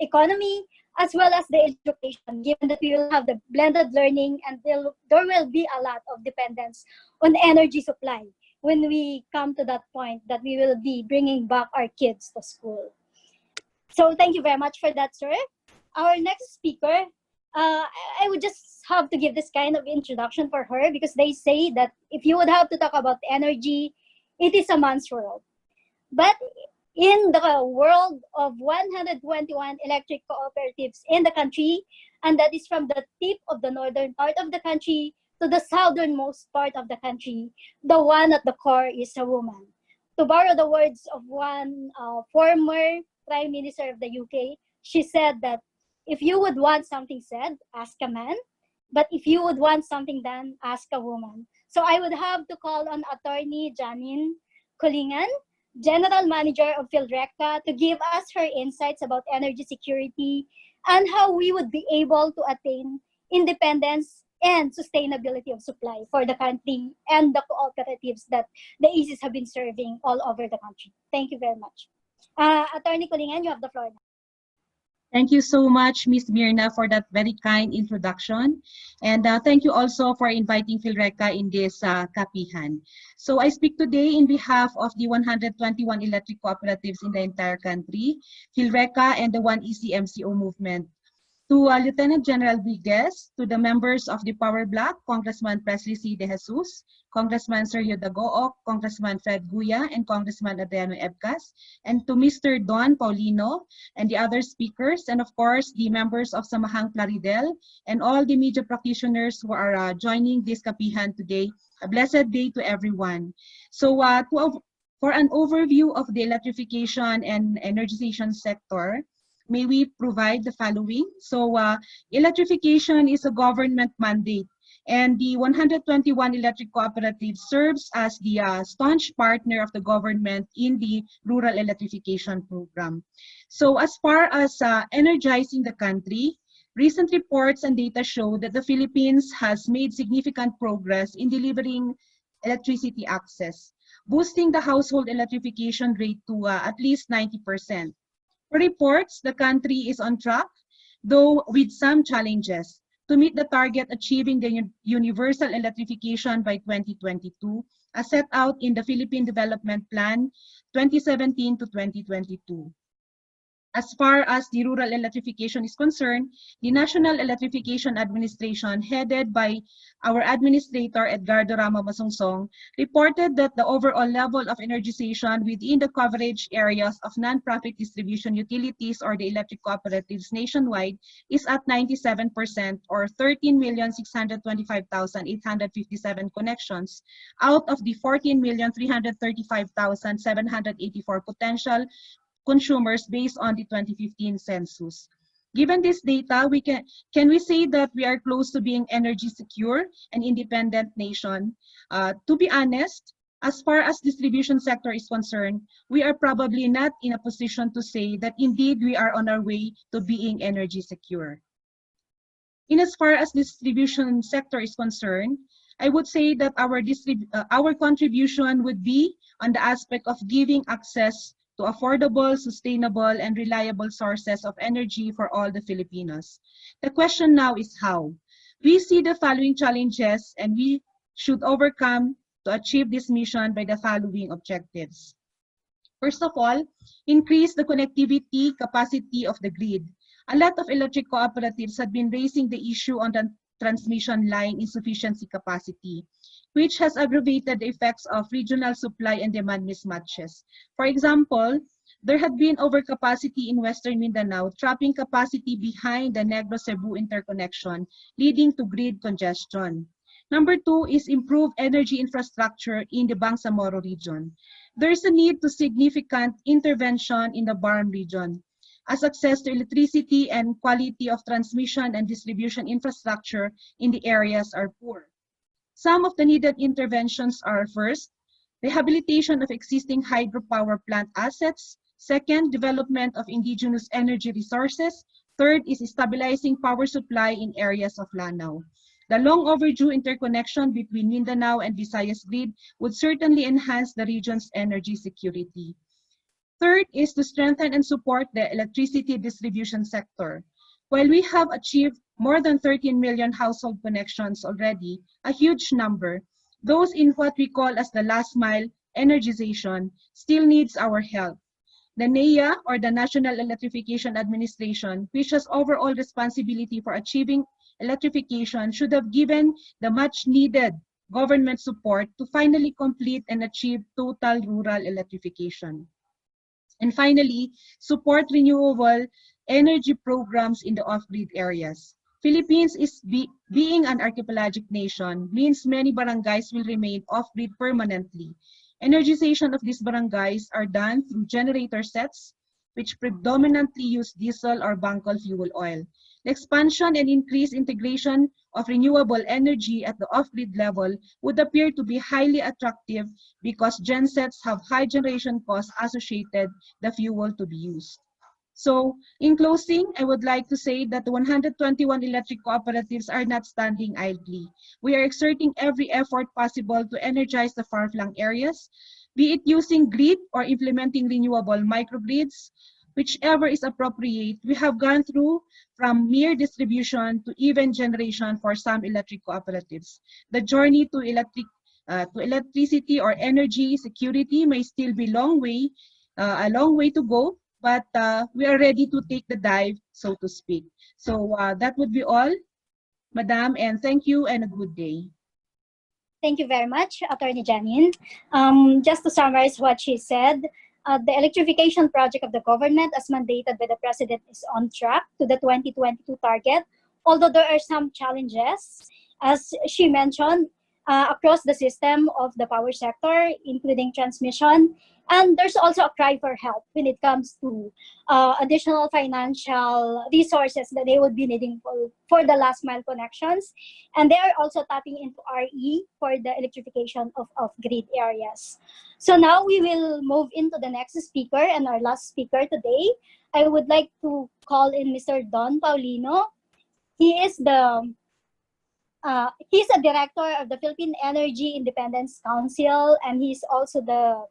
economy, as well as the education, given that we will have the blended learning and there will be a lot of dependence on energy supply when we come to that point that we will be bringing back our kids to school. So thank you very much for that, sir. Our next speaker, I would just have to give this kind of introduction for her, because they say that if you would have to talk about energy, it is a man's world. But in the world of 121 electric cooperatives in the country, and that is from the tip of the northern part of the country to the southernmost part of the country, the one at the core is a woman. To borrow the words of one former Prime Minister of the UK, she said that if you would want something said, ask a man. But if you would want something done, ask a woman. So I would have to call on Attorney Janine Kulingan, General Manager of PhilReCa, to give us her insights about energy security and how we would be able to attain independence and sustainability of supply for the country and the cooperatives that the ACs have been serving all over the country. Thank you very much. Attorney Kulingan, you have the floor now. Thank you so much, Ms. Myrna, for that very kind introduction. And thank you also for inviting PhilReCa in this kapihan. So I speak today in behalf of the 121 electric cooperatives in the entire country, PhilReCa, and the 1EC-MCO movement. To Lieutenant General Brigues, to the members of the Power Bloc, Congressman Presley C. De Jesus, Congressman Sergio Dagook, Congressman Fred Guya, and Congressman Adriano Ebcas, and to Mr. Don Paulino and the other speakers, and of course the members of Samahang Plaridel and all the media practitioners who are joining this kapihan today. A blessed day to everyone. So for an overview of the electrification and energization sector, may we provide the following. So electrification is a government mandate, and the 121 electric cooperatives serves as the staunch partner of the government in the rural electrification program. So as far as energizing the country, recent reports and data show that the Philippines has made significant progress in delivering electricity access, boosting the household electrification rate to at least 90%. For reports, the country is on track, though with some challenges, to meet the target achieving the universal electrification by 2022, as set out in the Philippine Development Plan 2017 to 2022. As far as the rural electrification is concerned, the National Electrification Administration, headed by our Administrator Edgardo Rama Masungsong, reported that the overall level of energization within the coverage areas of non-profit distribution utilities or the electric cooperatives nationwide is at 97% or 13,625,857 connections out of the 14,335,784 potential consumers based on the 2015 census. Given this data, can we say that we are close to being energy secure and independent nation? To be honest, as far as distribution sector is concerned, we are probably not in a position to say that indeed we are on our way to being energy secure. In as far as distribution sector is concerned, I would say that our contribution would be on the aspect of giving access to affordable, sustainable, and reliable sources of energy for all the Filipinos. The question now is how. We see the following challenges and we should overcome to achieve this mission by the following objectives. First of all, increase the connectivity capacity of the grid. A lot of electric cooperatives have been raising the issue on the transmission line insufficiency capacity, which has aggravated the effects of regional supply and demand mismatches. For example, there had been overcapacity in Western Mindanao, trapping capacity behind the Negros-Cebu interconnection, leading to grid congestion. Number two is improve energy infrastructure in the Bangsamoro region. There is a need to significant intervention in the Baram region, as access to electricity and quality of transmission and distribution infrastructure in the areas are poor. Some of the needed interventions are: first, rehabilitation of existing hydropower plant assets; second, development of indigenous energy resources; third is stabilizing power supply in areas of Lanao. The long overdue interconnection between Mindanao and Visayas grid would certainly enhance the region's energy security. Third is to strengthen and support the electricity distribution sector. While we have achieved more than 13 million household connections already, a huge number, those in what we call as the last mile energization still needs our help. The NEA, or the National Electrification Administration, which has overall responsibility for achieving electrification, should have given the much needed government support to finally complete and achieve total rural electrification. And finally, support renewable energy programs in the off-grid areas. Philippines being an archipelagic nation means many barangays will remain off-grid permanently. Energization of these barangays are done through generator sets, which predominantly use diesel or bunker fuel oil. The expansion and increased integration of renewable energy at the off-grid level would appear to be highly attractive because gensets have high generation costs associated the fuel to be used. So, in closing, I would like to say that the 121 electric cooperatives are not standing idly. We are exerting every effort possible to energize the far-flung areas, be it using grid or implementing renewable microgrids. Whichever is appropriate, we have gone through from mere distribution to even generation for some electric cooperatives. The journey to electricity or energy security may still be a long way to go, but we are ready to take the dive, so to speak. So that would be all, Madam, and thank you and a good day. Thank you very much, Attorney Janine. Just to summarize what she said, the electrification project of the government as mandated by the President is on track to the 2022 target, although there are some challenges, as she mentioned, across the system of the power sector, including transmission. And there's also a cry for help when it comes to additional financial resources that they would be needing for the last mile connections. And they are also tapping into RE for the electrification of grid areas. So now we will move into the next speaker and our last speaker today. I would like to call in Mr. Don Paulino. He is he's a director of the Philippine Energy Independence Council, and he's also the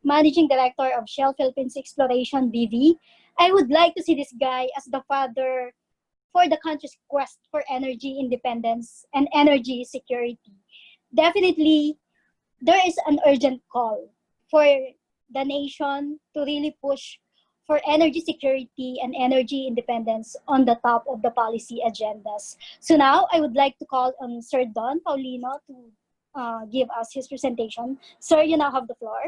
Managing Director of Shell Philippines Exploration BV. I would like to see this guy as the father for the country's quest for energy independence and energy security. Definitely, there is an urgent call for the nation to really push for energy security and energy independence on the top of the policy agendas. So now I would like to call on Sir Don Paulino to give us his presentation. Sir, you now have the floor.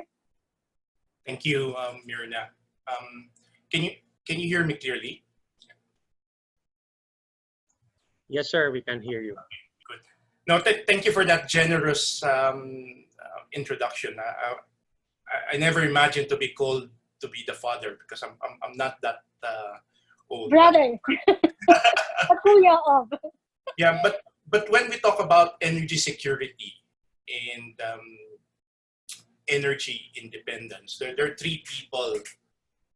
Thank you, Mirna. Can you hear me clearly? Yes, sir, we can hear you. Good. No, thank you for that generous introduction. I never imagined to be called to be the father because I'm not that old. Brother, a kuya of. Yeah, but when we talk about energy security and energy independence, there are three people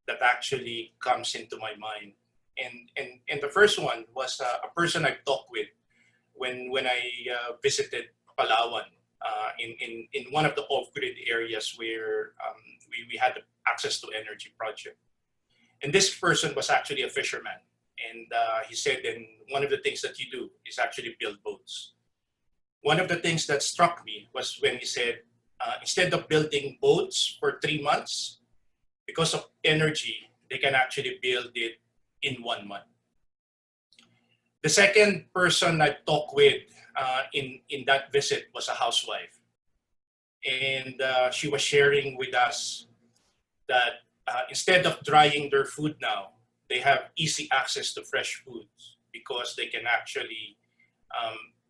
that actually comes into my mind. And the first one was a person I've talked with when I visited Palawan in one of the off-grid areas where we had access to energy project. And this person was actually a fisherman. And he said, and one of the things that you do is actually build boats. One of the things that struck me was when he said, instead of building boats for 3 months, because of energy, they can actually build it in 1 month. The second person I talked with in that visit was a housewife. And she was sharing with us that instead of drying their food now, they have easy access to fresh foods because they can actually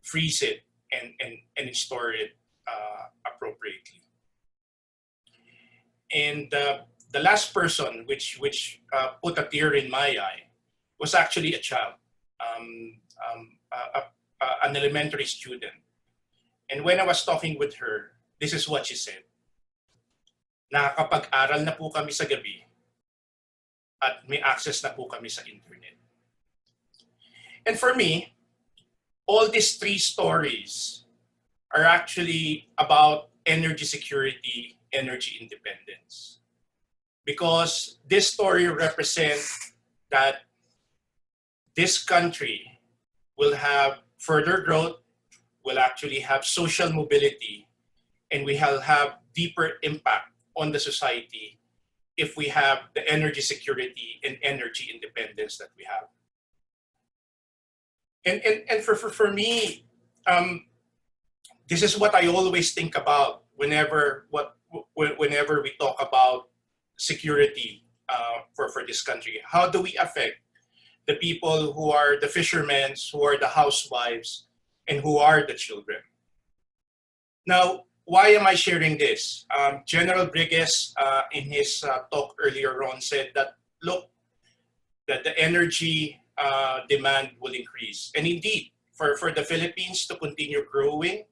freeze it and store it appropriately. And the last person which put a tear in my eye was actually a child, an elementary student. And when I was talking with her, this is what she said. Nakakapag-aral na po kami sa gabi at may access na po kami sa internet. And for me, all these three stories are actually about energy security, energy independence. Because this story represents that this country will have further growth, will actually have social mobility, and we will have deeper impact on the society if we have the energy security and energy independence that we have. And for me, this is what I always think about whenever we talk about security for this country. How do we affect the people who are the fishermen, who are the housewives, and who are the children? Now, why am I sharing this? General Brigues in his talk earlier on said that, look, that the energy demand will increase. And indeed, for the Philippines to continue growing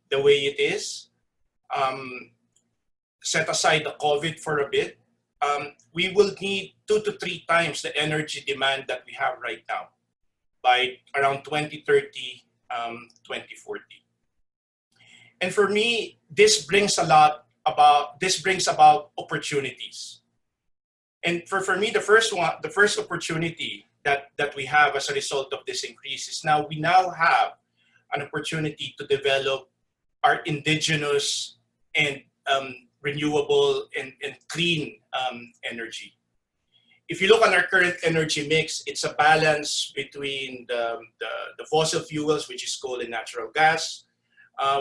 the way it is, set aside the COVID for a bit, we will need 2 to 3 times the energy demand that we have right now by around 2030, 2040. And for me, this brings about opportunities. And for me, the first opportunity that we have as a result of this increase is we now have an opportunity to develop our indigenous and renewable and clean energy. If you look at our current energy mix, it's a balance between the fossil fuels, which is coal and natural gas.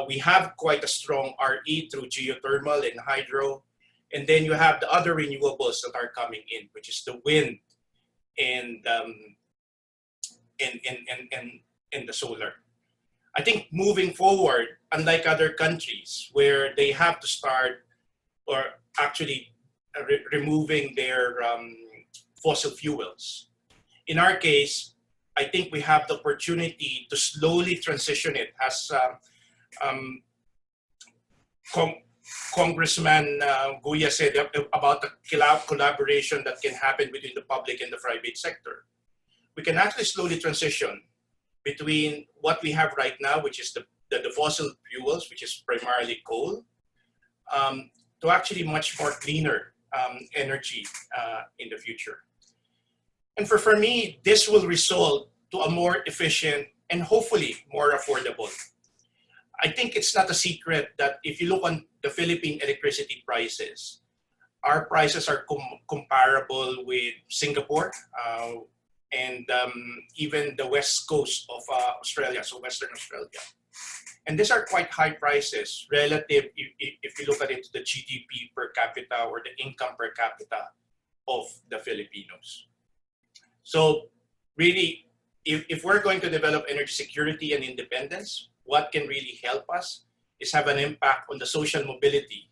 We have quite a strong RE through geothermal and hydro. And then you have the other renewables that are coming in, which is the wind and the solar. I think moving forward, unlike other countries where they have to start or actually removing their fossil fuels, in our case, I think we have the opportunity to slowly transition it, as Congressman Guya said about the collaboration that can happen between the public and the private sector. We can actually slowly transition between what we have right now, which is the fossil fuels, which is primarily coal, to actually much more cleaner energy in the future. And for me, this will result to a more efficient and hopefully more affordable. I think it's not a secret that if you look on the Philippine electricity prices, our prices are comparable with Singapore and even the west coast of Australia, so Western Australia. And these are quite high prices relative if you look at it to the GDP per capita or the income per capita of the Filipinos. So really, if we're going to develop energy security and independence, what can really help us is have an impact on the social mobility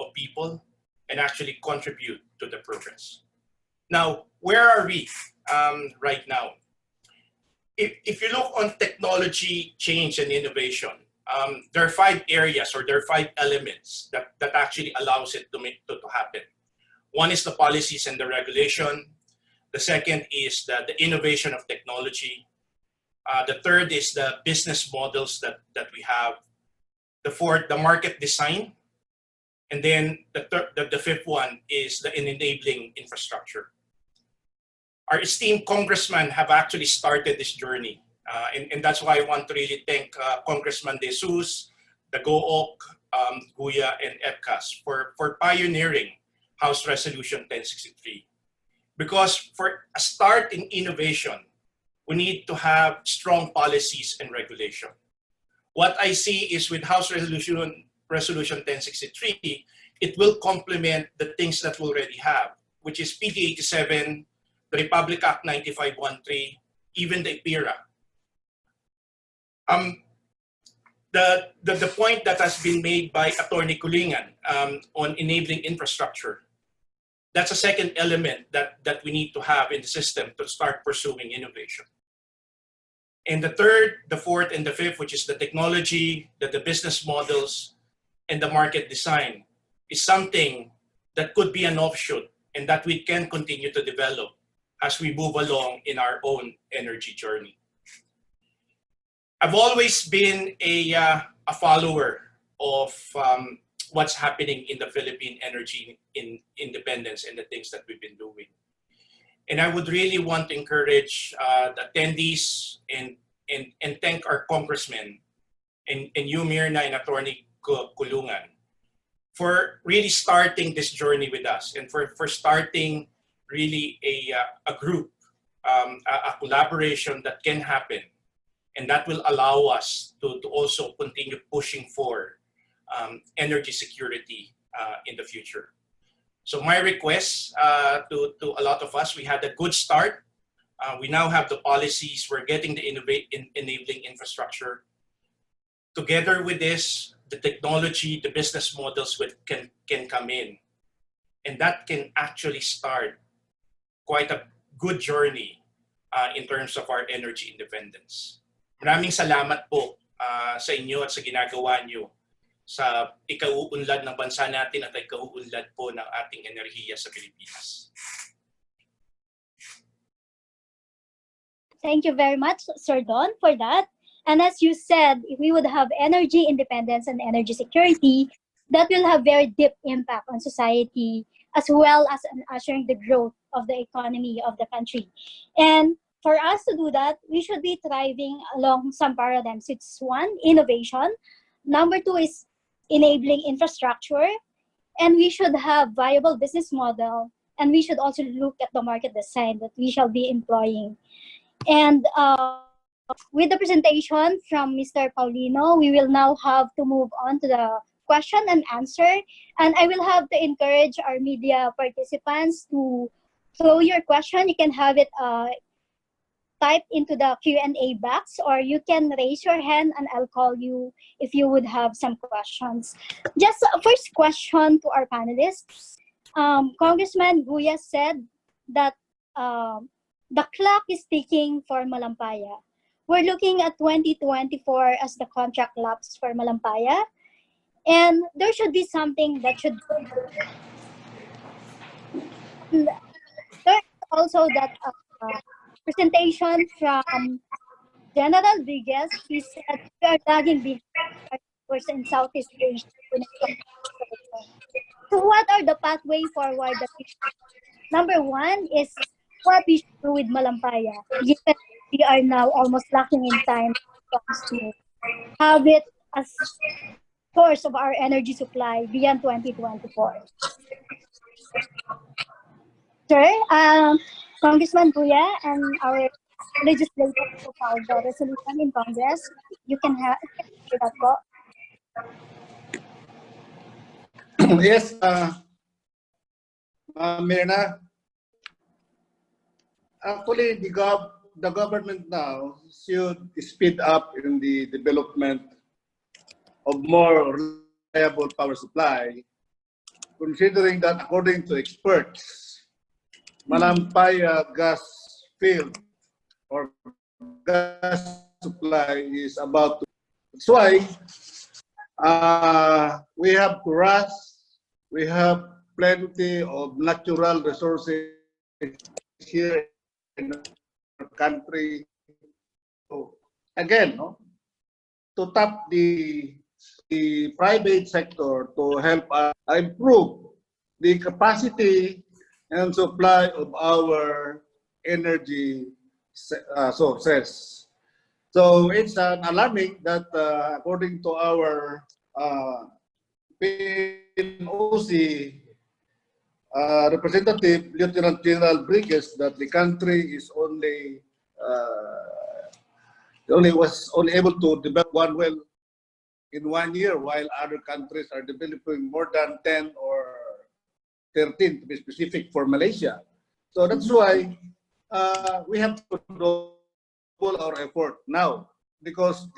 of people and actually contribute to the progress. Now, where are we right now? If you look on technology change and innovation, there are 5 areas or there are 5 elements that actually allows it to happen. One is the policies and the regulation. The second is the innovation of technology. The third is the business models that we have. The fourth, the market design. And then the fifth one is the enabling infrastructure. Our esteemed congressmen have actually started this journey. And that's why I want to really thank Congressman De Jesus, the 𝐒𝐲𝐽𝐜𝐢𝐜, and 𝐸𝐵𝐶𝐻 for pioneering House Resolution 1063. Because for a start in innovation, we need to have strong policies and regulation. What I see is with House Resolution 1063, it will complement the things that we already have, which is PD 87, the Republic Act 9513, even the 𝐒𝐻𝑜𝑟𝑢𝑚. The point that has been made by Attorney Kulingan on enabling infrastructure, that's a second element that we need to have in the system to start pursuing innovation. And the third, the fourth, and the fifth, which is the technology, the business models, and the market design, is something that could be an offshoot and that we can continue to develop as we move along in our own energy journey. I've always been a follower of what's happening in the Philippine energy independence and the things that we've been doing. And I would really want to encourage the attendees and thank our congressmen and you, Myrna, and Attorney Kulungan for really starting this journey with us and for starting really a group, a collaboration that can happen and that will allow us to also continue pushing for energy security in the future. So my request to a lot of us, we had a good start. We now have the policies, we're getting the enabling infrastructure. Together with this, the technology, the business models can come in. And that can actually start quite a good journey in terms of our energy independence. Maraming salamat po sa inyo at sa ginagawa nyo sa ikauunlad ng bansa natin at ikauunlad po ng ating enerhiya sa Pilipinas. Thank you very much, Sir Don, for that. And as you said, if we would have energy independence and energy security, that will have very deep impact on society as well as ushering the growth of the economy of the country. And for us to do that, we should be thriving along some paradigms. It's one, innovation. Number two is enabling infrastructure. And we should have viable business model. And we should also look at the market design that we shall be employing. And with the presentation from Mr. Paulino, we will now have to move on to the question and answer. And I will have to encourage our media participants to throw your question. You can have it typed into the Q&A box, or you can raise your hand and I'll call you if you would have some questions. Just a first question to our panelists. Congressman Guya said that the clock is ticking for Malampaya. We're looking at 2024 as the contract lapse for Malampaya. And there should be something that should... There is also that presentation from General Rodriguez. He said we are lagging behind in Southeast Asia when it comes to development. So what are the pathway forward that we should? Number one is what we should do with Malampaya, given we are now almost lacking in time when it comes to have it as source of our energy supply beyond 2024. Sir, Congressman Buya and our legislators who filed the resolution in Congress, you can have that po. Yes, Mirna. Actually, the government now should speed up in the development of more reliable power supply, considering that according to experts, Malampaya gas field or gas supply is about to. That's why we have to rush. We have plenty of natural resources here in our country. So again, no, to tap the private sector to help us improve the capacity and supply of our energy sources. So it's alarming that according to our PNOC representative, Lieutenant General Brigues, that the country is was only able to develop one well in 1 year, while other countries are developing more than 10 or 13, to be specific, for Malaysia. So that's why we have to double our effort now, because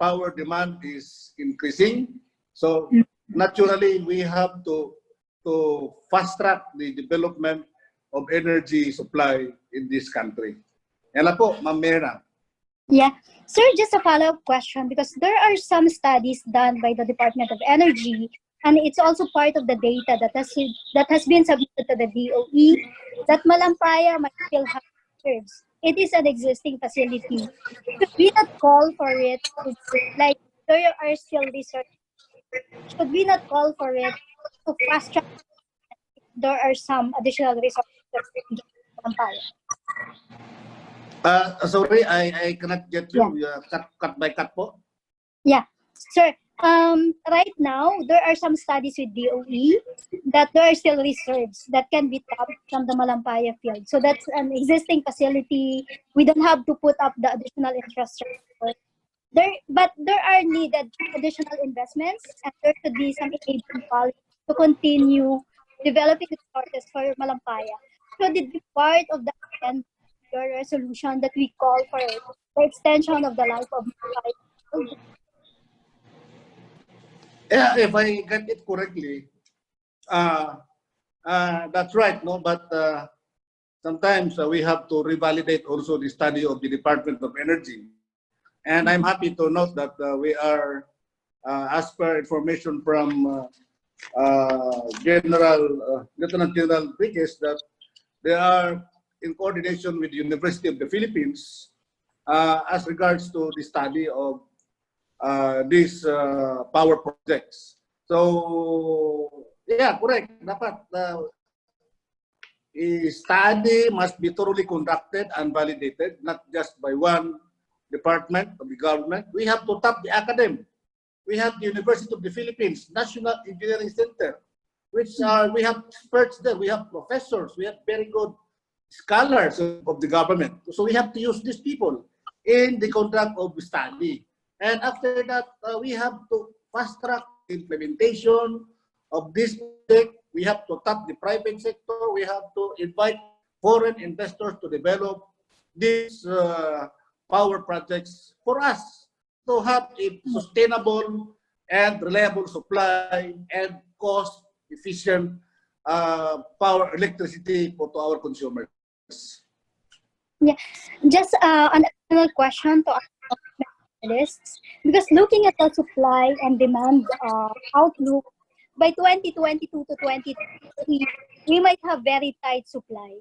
power demand is increasing. So naturally, we have to fast track the development of energy supply in this country. Yan lang po, Ma'am Myrna. Yeah. Sir, just a follow-up question, because there are some studies done by the Department of Energy, and it's also part of the data that has been submitted to the DOE, that Malampaya might still have reserves. It is an existing facility. Should we not call for it, like there are still research, should we not call for it to fast track? There are some additional resources that we get from Malampaya. Sorry, I cannot get you. Yeah. Cut by cut po. Yeah, sir. Right now, there are some studies with DOE that there are still reserves that can be tapped from the Malampaya field. So that's an existing facility. We don't have to put up the additional infrastructure. But there are needed additional investments, and there could be some enabling policy to continue developing resources for Malampaya. So it be part of the end your resolution that we call for the extension of the life of Malampaya. Yeah, if I get it correctly, that's right, no? But sometimes we have to revalidate also the study of the Department of Energy. And I'm happy to note that we are, as per information from Lieutenant General Brigues, that they are in coordination with the University of the Philippines as regards to the study of these power projects. So, yeah, correct. Dapat a study must be thoroughly conducted and validated, not just by one department of the government. We have to tap the academy. We have the University of the Philippines, National Engineering Center, which we have experts there. We have professors. We have very good scholars of the government. So we have to use these people in the conduct of the study. And after that, we have to fast track the implementation of this project. We have to tap the private sector. We have to invite foreign investors to develop these power projects for us to have a sustainable and reliable supply and cost-efficient power electricity to our consumers. Yeah, just an additional question to our panelists, because looking at the supply and demand outlook, by 2022 to 2023, we might have very tight supply.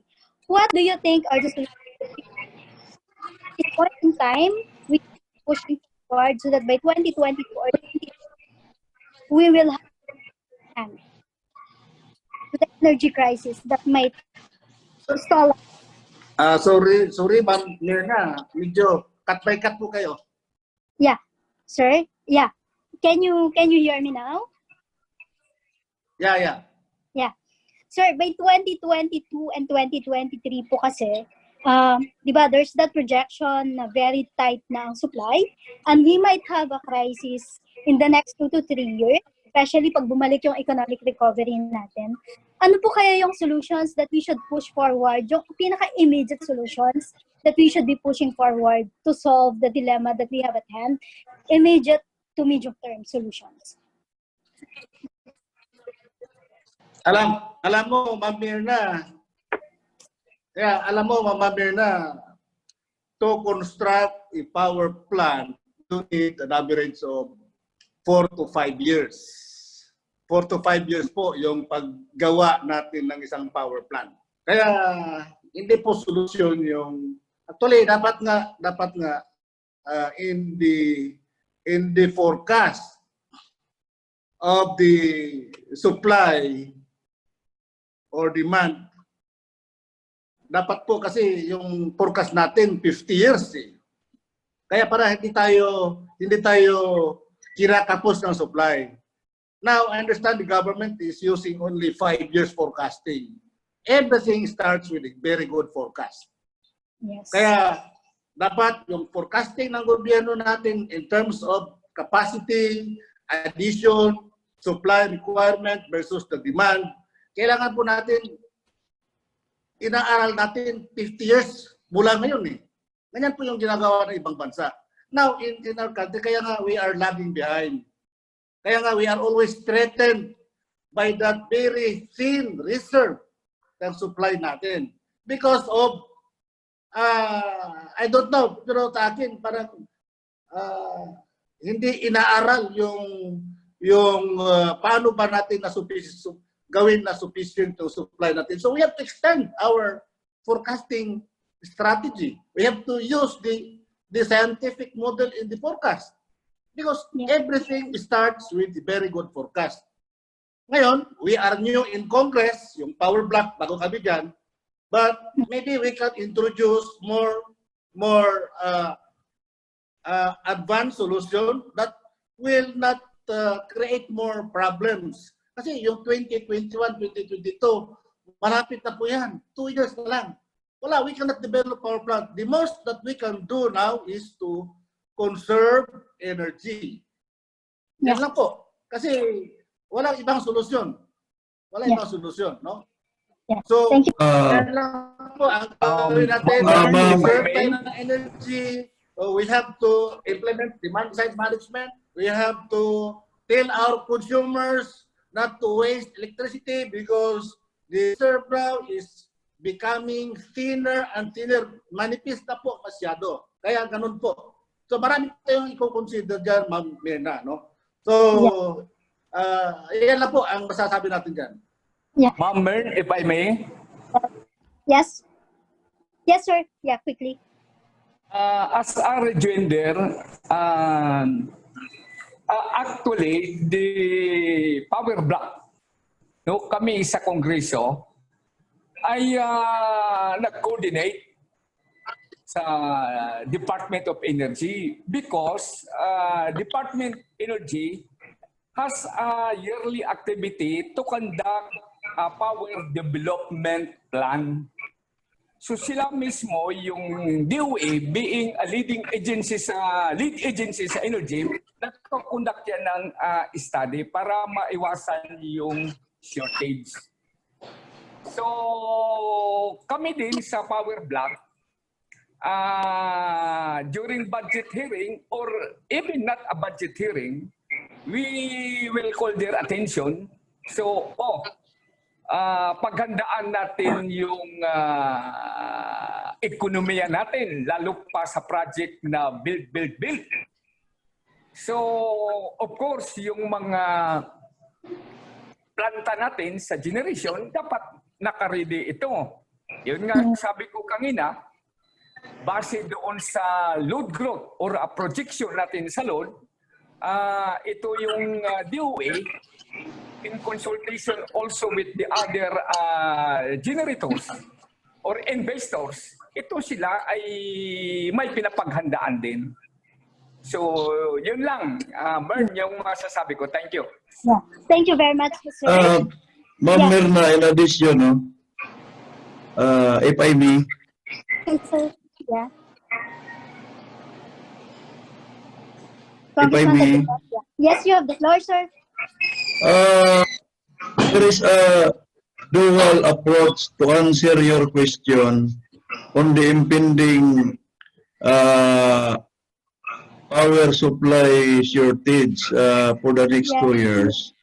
What do you think are the solutions? At this point in time, we are pushing forward so that by 2022 or 2023, we will have an end to the energy crisis that might stall. Sorry, Ma'am Mirna, medyo cut by cut po kayo. Yeah, sir. Yeah, can you hear me now? Yeah. Yeah. Sir, by 2022 and 2023 po kasi, di ba, there's that projection na very tight na ang supply and we might have a crisis in the next 2 to 3 years, especially pag bumalik yung economic recovery natin. Ano po kaya yung solutions that we should push forward, yung pinaka-immediate solutions that we should be pushing forward to solve the dilemma that we have at hand, immediate to medium-term solutions? Alam mo, Ma'am Mirna, to construct a power plant, you need an average of 4 to 5 years. 4 to 5 years po yung paggawa natin ng isang power plant. Kaya hindi po solusyon yung, actually dapat nga in the forecast of the supply or demand, dapat po kasi yung forecast natin 50 years eh. Kaya para hindi tayo kirakapos ng supply. Now, I understand the government is using only 5 years forecasting. Everything starts with a very good forecast. Yes. Kaya dapat yung forecasting ng gobyerno natin in terms of capacity, addition, supply requirement versus the demand, kailangan po natin, inaaral natin 50 years mula ngayon eh. Ganyan po yung ginagawa ng ibang bansa. Now, in our country, kaya nga we are lagging behind. Kaya nga we are always threatened by that very thin reserve ng supply natin. Because of, I don't know, pero sa akin, parang hindi inaaral yung paano ba natin gawin na sufficient to supply natin. So we have to extend our forecasting strategy. We have to use the scientific model in the forecast. Because everything starts with a very good forecast. Ngayon, we are new in Congress, yung power block, bago kami dyan, but maybe we can introduce more advanced solution that will not create more problems. Kasi yung 2021, 2022, malapit na po yan. 2 years na lang. Wala, we cannot develop power plant. The most that we can do now is to conserve energy. Yan lang po. Kasi walang ibang solusyon. Wala ibang solusyon, no? So, yan lang po. Ang gawin natin, conserve tayo ng energy. So we have to implement demand-side management. We have to tell our consumers not to waste electricity because the reserve now is becoming thinner and thinner. Manipis na po masyado. Kaya ganun po. So marami tayong i-consider dyan, Ma'am Mirna, no? So, yan lang po ang masasabi natin dyan. Yeah. Ma'am Mirna, if I may. Yes. Yes, sir. Yeah, quickly. As a rejoinder, actually, the power block, no, kami sa Kongreso, ay nag-coordinate sa Department of Energy because Department Energy has a yearly activity to conduct a power development plan. So sila mismo, yung DOE, being a lead agency sa energy, nagko-conduct yan ng study para maiwasan yung shortage. So kami din sa power block, during budget hearing or even not a budget hearing, we will call their attention. So, paghandaan natin yung ekonomiya natin, lalo pa sa project na build. So, of course, yung mga planta natin sa generation, dapat naka-ready ito. Yun nga sabi ko kanina, base doon sa load growth or a projection natin sa load, ito yung DOE in consultation also with the other generators or investors, ito sila ay may pinapaghandaan din. So, yun lang. Mern, yung masasabi ko. Thank you. Yeah. Thank you very much, sir. Ma'am Yes. Mirna, in addition, no, if I may, Sir. Yeah. if I Congressman may, Dagupan. Yeah. Yes, you have the floor, sir. uh, there is a dual approach to answer your question on the impending power supply shortage for the next Yes. 2 years.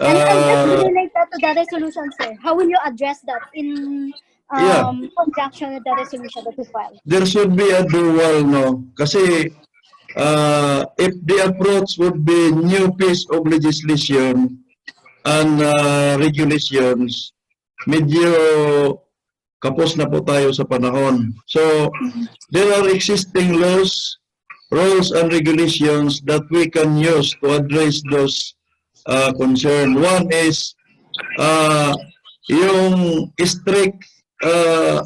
And just Uh, relate that to the resolution, sir. How will you address that in yeah, conjunction with the resolution that you filed? there should be a dual, no? Kasi if the approach would be new piece of legislation and regulations, medyo kapos na po tayo sa panahon. So, there are existing laws, rules, and regulations that we can use to address those concerns. One is yung strict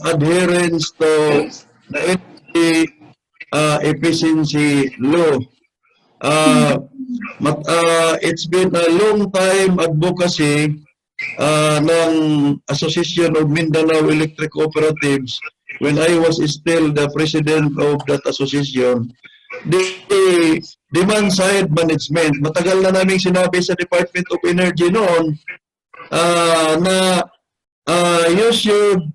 adherence to the energy efficiency law. It's been a long time advocacy ng Association of Mindanao Electric Cooperatives when I was still the president of that association. The demand side management, matagal na naming sinabi sa Department of Energy noon na you should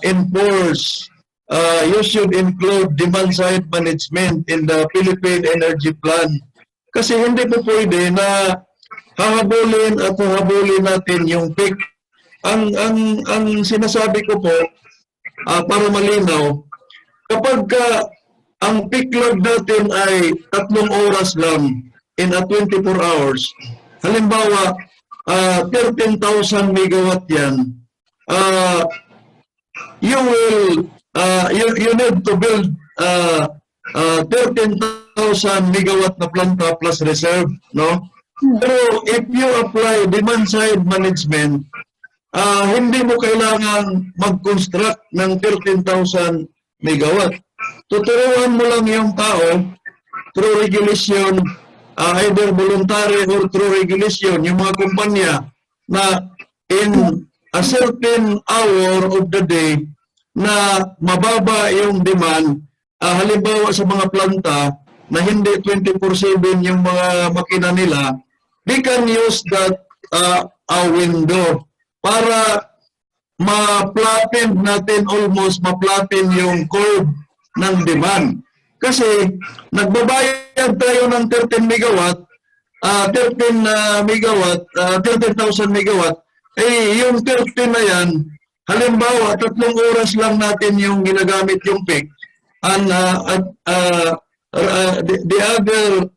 enforce, you should include demand side management in the Philippine Energy Plan. Kasi hindi po pwede na hahabulin at hahabulin natin yung peak. Ang sinasabi ko po, para malinaw, kapag ang peak load natin ay 3 oras lang in a 24 hours, halimbawa, 13,000 megawatt yan, you need to build 13,000 megawatt na planta plus reserve, no? Pero if you apply demand side management, hindi mo kailangan mag-construct ng 13,000 megawatt. Tuturuan mo lang yung tao through regulation, either voluntary or through regulation, yung mga kumpanya na in a certain hour of the day na mababa yung demand, halimbawa sa mga planta na hindi 24/7 yung mga makina nila, they can use that a window para ma-flatten natin, almost ma-flatten yung curve ng demand. Kasi nagbabayad tayo ng 13 megawatt, 13,000 megawatt, yung 13 na yan, halimbawa 3 oras lang natin yung ginagamit yung peak, and the other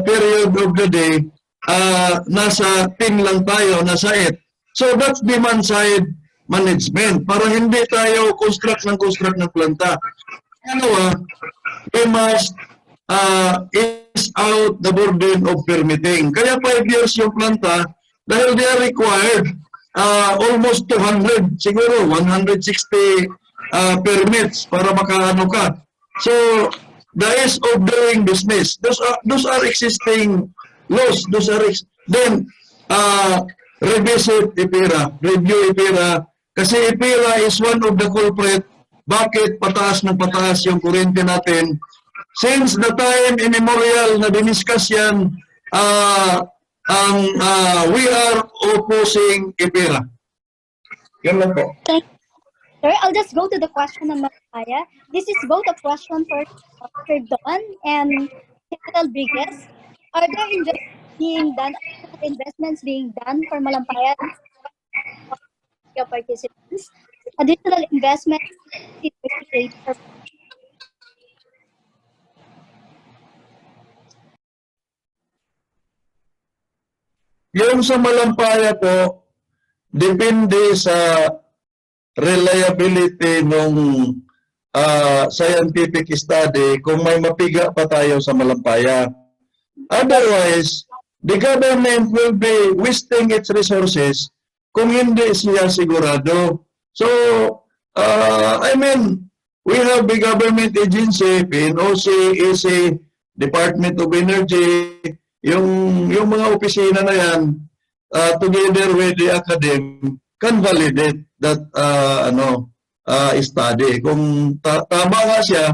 period of the day, nasa 10 lang tayo, nasa 8. So that's demand side management para hindi tayo construct ng planta. Dalawa, we must ease out the burden of permitting. Kaya 5 years yung planta dahil they are required almost 200, siguro 160 permits para makaano ka. So, the ease of doing business, those are existing laws. Then, revisit IPIRA, review IPIRA, kasi IPIRA is one of the culprit. Bakit pataas ng pataas yung kuryente natin? Since the time immemorial na diniscuss yan, we are opposing IPIRA. Yan lang po. Thank you. Sir, I'll just go to the question ng Malaya. This is both a question for Dr. Don and General Brigues. Are there investments being done for Malampayan participants? Additional investment for Yung sa Malampaya po, depende sa reliability ng scientific study kung may mapiga pa tayo sa Malampaya. Otherwise, the government will be wasting its resources kung hindi siya sigurado. So, we have the government agency, PNOC, EC, Department of Energy, yung mga opisina na yan, together with the academy, can validate that study. Kung tama nga siya,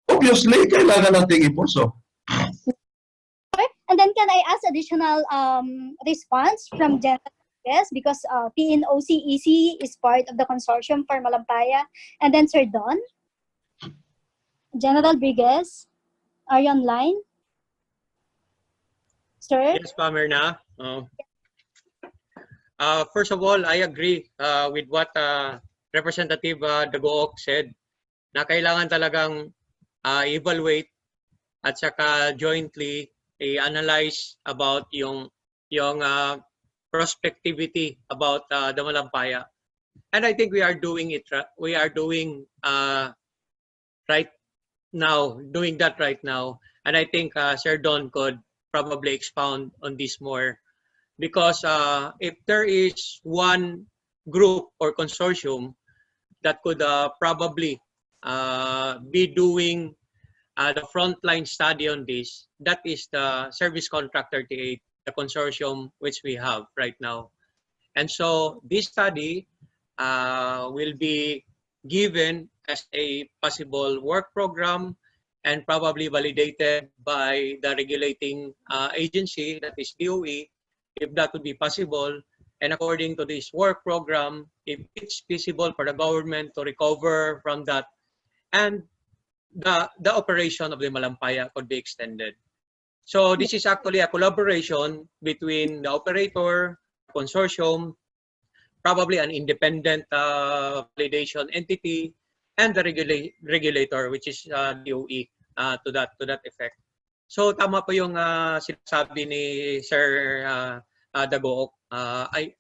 obviously, kailangan nating ipulso. And then can I ask additional response from General Brigues, because PNOC-EC is part of the consortium for Malampaya. And then Sir Don. General Brigues, are you online? Sir? Yes, Pamerna. First of all, I agree with what Representative 𝐒𝐲𝐽 said, na kailangan talagang evaluate at saka jointly i-analyze about yung prospectivity about the Malampaya. And I think we are doing it. We are doing right now, doing that right now. And I think Sir Don could probably expound on this more, because if there is one group or consortium that could probably be doing the frontline study on this, that is the Service Contract 38, the consortium which we have right now. And so this study will be given as a possible work program and probably validated by the regulating agency, that is DOE, if that would be possible. And according to this work program, if it's feasible for the government to recover from that, and the operation of the Malampaya could be extended. So this is actually a collaboration between the operator, consortium, probably an independent validation entity, and the regulator, which is DOE, to that effect. So tama po yung sinasabi ni Sir 𝐒𝐲𝐽.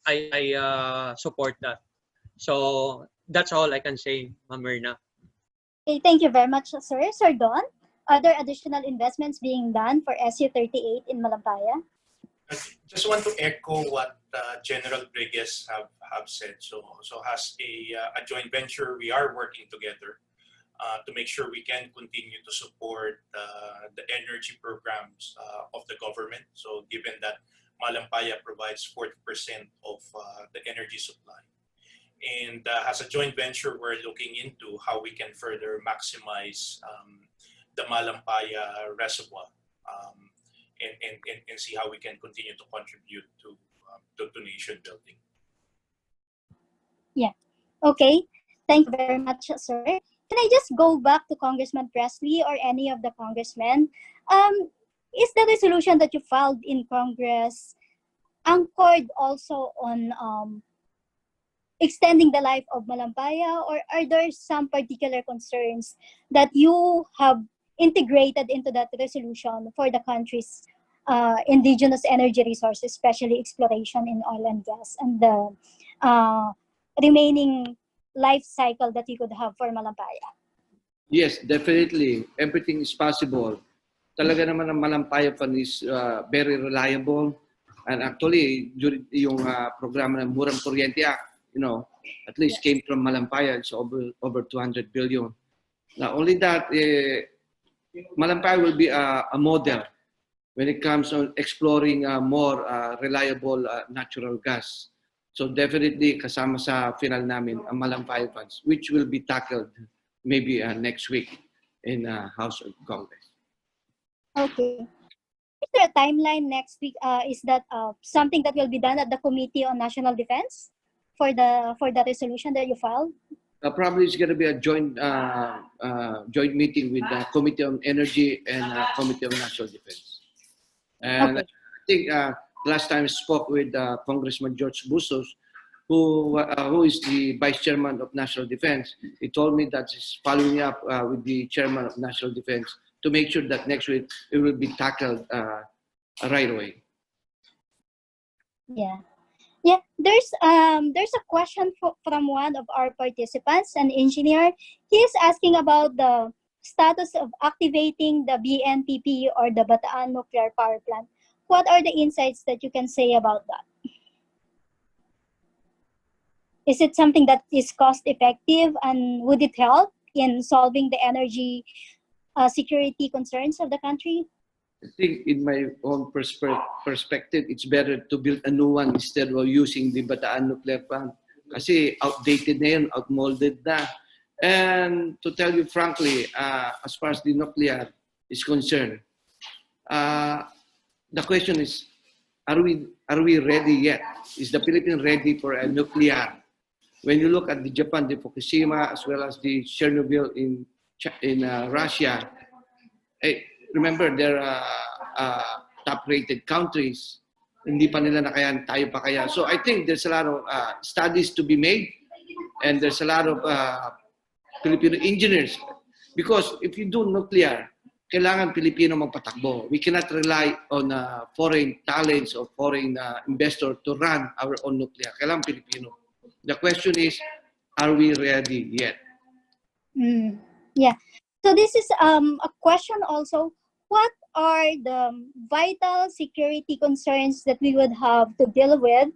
I support that. So that's all I can say, Ma'am Myrna. Okay, thank you very much, sir. Sir Don, are there additional investments being done for SU-38 in Malampaya? I just want to echo what General Brigues have said. So as a joint venture, we are working together to make sure we can continue to support the energy programs of the government. So given that Malampaya provides 40% of the energy supply. And as a joint venture, we're looking into how we can further maximize the Malampaya reservoir and see how we can continue to contribute to nation building. Yeah. Okay. Thank you very much, sir. Can I just go back to Congressman Presley or any of the congressmen? Is the resolution that you filed in Congress anchored also on extending the life of Malampaya, or are there some particular concerns that you have integrated into that resolution for the country's indigenous energy resources, especially exploration in oil and gas, and the remaining life cycle that you could have for Malampaya? Yes, definitely. Everything is possible. Talaga naman ang Malampaya Fund is very reliable. And actually, yung programa ng Murang Kuryente Act, at least came from Malampaya. It's over 200 billion. Not only that, Malampaya will be a model when it comes to exploring more reliable natural gas. So definitely kasama sa final namin ang Malampaya funds, which will be tackled maybe next week in House of Congress. Okay. Is there a timeline next week? Is that something that will be done at the Committee on National Defense for the resolution that you filed? Probably it's going to be a joint meeting with the Committee on Energy and Committee on National Defense. And okay. I think last time I spoke with Congressman George Bustos, who is the Vice Chairman of National Defense. He told me that he's following up with the Chairman of National Defense to make sure that next week it will be tackled right away. Yeah. Yeah, there's a question from one of our participants, an engineer. He's asking about the status of activating the BNPP or the Bataan Nuclear Power Plant. What are the insights that you can say about that? Is it something that is cost effective, and would it help in solving the energy security concerns of the country? I think in my own perspective, it's better to build a new one instead of using the Bataan nuclear plant. Kasi outdated na yun, outmolded na. And to tell you frankly, as far as the nuclear is concerned, the question is, are we ready yet? Is the Philippines ready for a nuclear? When you look at the Japan, the Fukushima, as well as the Chernobyl in Russia, remember they're top-rated countries. Hindi pa nila nakayan, tayo pa kaya. So I think there's a lot of studies to be made, and there's a lot of Filipino engineers. Because if you do nuclear, kailangan Pilipino magpatakbo. We cannot rely on foreign talents or foreign investor to run our own nuclear. Kailangan Pilipino. The question is, are we ready yet? Yeah. So this is a question also. What are the vital security concerns that we would have to deal with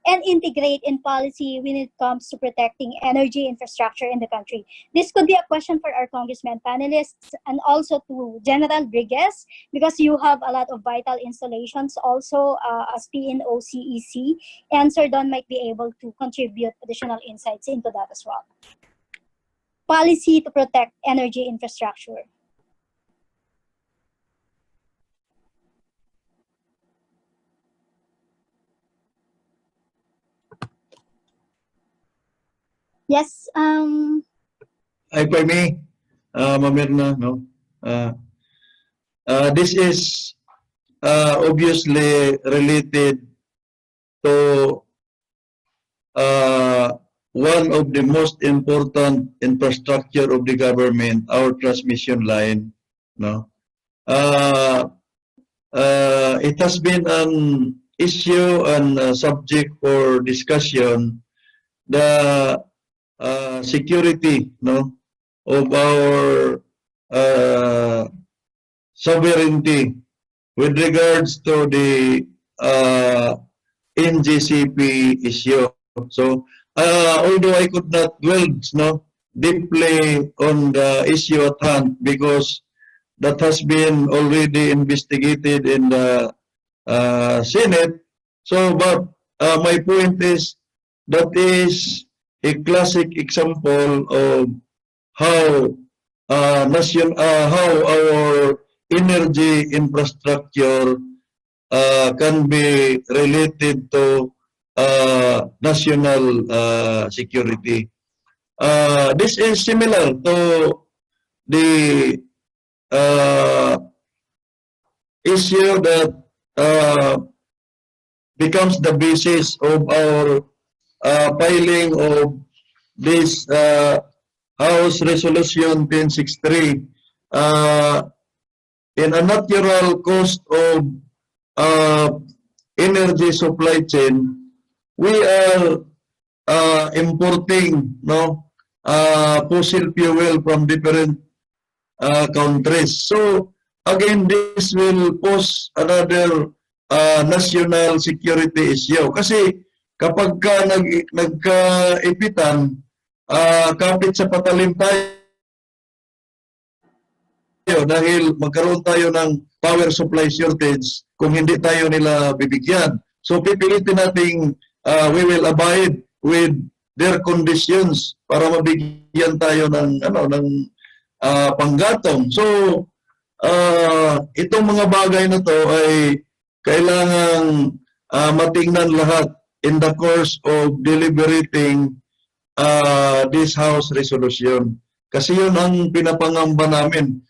and integrate in policy when it comes to protecting energy infrastructure in the country? This could be a question for our congressman panelists and also to General Brigues, because you have a lot of vital installations also as PNOCEC, and Sir Don might be able to contribute additional insights into that as well. Policy to protect energy infrastructure. Yes. If I may, Mamirna, no? This is obviously related to one of the most important infrastructure of the government, our transmission line. No, it has been an issue and a subject for discussion. The security, no, of our sovereignty with regards to the NGCP issue. So, although I could not dwell, no, deeply on the issue at hand, because that has been already investigated in the Senate. So, but my point is, that is a classic example of how how our energy infrastructure can be related to national security. This is similar to the issue that becomes the basis of our filing of this House Resolution 1063 in a natural cost of energy supply chain. We are importing, no, fossil fuel from different countries. So again, this will pose another national security issue. Kasi kapag ka nagkaipitan, kapit sa patalim tayo dahil magkaroon tayo ng power supply shortage kung hindi tayo nila bibigyan. So pipilitin nating we will abide with their conditions para mabigyan tayo ng panggatong. So itong mga bagay na to ay kailangang matingnan lahat in the course of deliberating this House resolution. Kasi yun ang pinapangamba namin.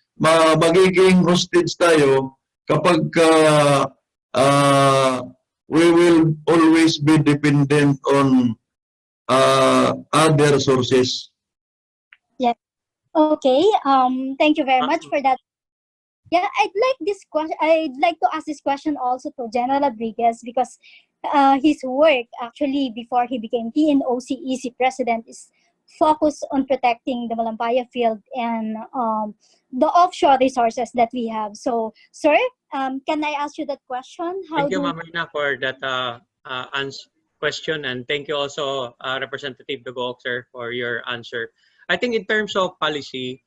Magiging hostage tayo kapag we will always be dependent on other sources. Yeah. Okay. Thank you very much for that. Yeah, I'd like to ask this question also to General Brigues, because his work actually before he became PNOCEC president is focused on protecting the Malampaya field and the offshore resources that we have. So, sir, can I ask you that question? Thank you, Ma'am Rina, for that question, and thank you also, Representative Dugo, sir, for your answer. I think in terms of policy,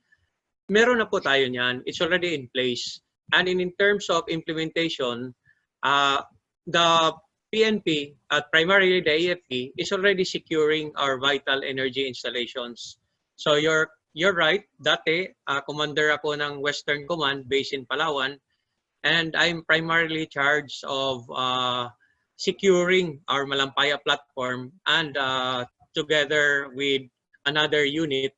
meron na po tayo niyan. It's already in place. And in terms of implementation, the PNP, primarily the AFP, is already securing our vital energy installations. So you're right. Dati, commander ako ng Western Command based in Palawan, and I'm primarily charged of securing our Malampaya platform, and together with another unit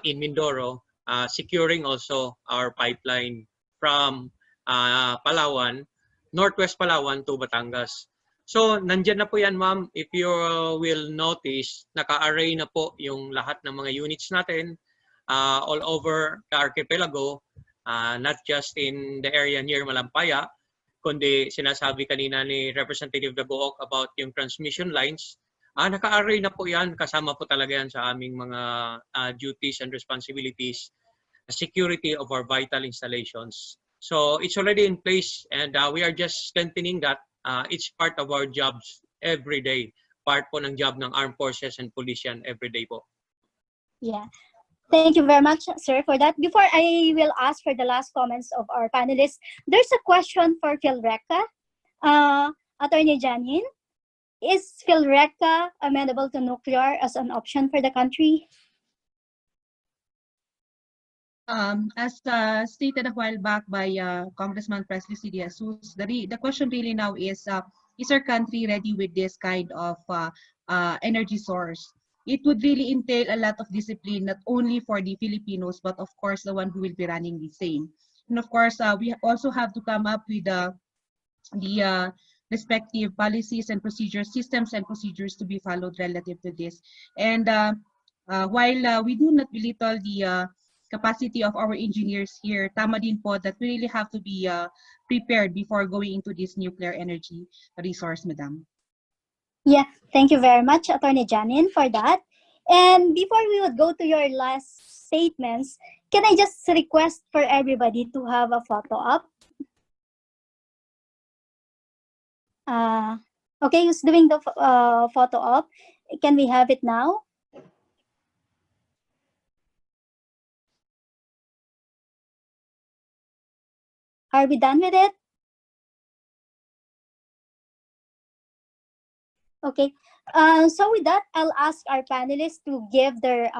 in Mindoro, securing also our pipeline from Palawan, Northwest Palawan to Batangas. So, nandyan na po yan, ma'am. If you will notice, naka-array na po yung lahat ng mga units natin all over the archipelago, not just in the area near Malampaya, kundi sinasabi kanina ni Representative Dagook about yung transmission lines. Naka-array na po yan. Kasama po talaga yan sa aming mga duties and responsibilities, security of our vital installations. So it's already in place, and we are just strengthening that. It's part of our jobs every day. Part po ng job ng armed forces and police yan every day po. Yeah. Thank you very much, sir, for that. Before I will ask for the last comments of our panelists, there's a question for PhilReca. Attorney Janine, is PhilReca amenable to nuclear as an option for the country? As stated a while back by Congressman Presley C. De Jesus, the question really now is our country ready with this kind of energy source? It would really entail a lot of discipline, not only for the Filipinos, but of course the one who will be running the same. And of course, we also have to come up with the respective policies and procedures, systems and procedures to be followed relative to this. And while we do not belittle the capacity of our engineers here, tama din po that we really have to be prepared before going into this nuclear energy resource, Madam. Yeah, thank you very much, Attorney Janine, for that. And before we would go to your last statements, can I just request for everybody to have a photo up? Okay, who's doing the photo up? Can we have it now? Are we done with it? Okay. So with that, I'll ask our panelists to give their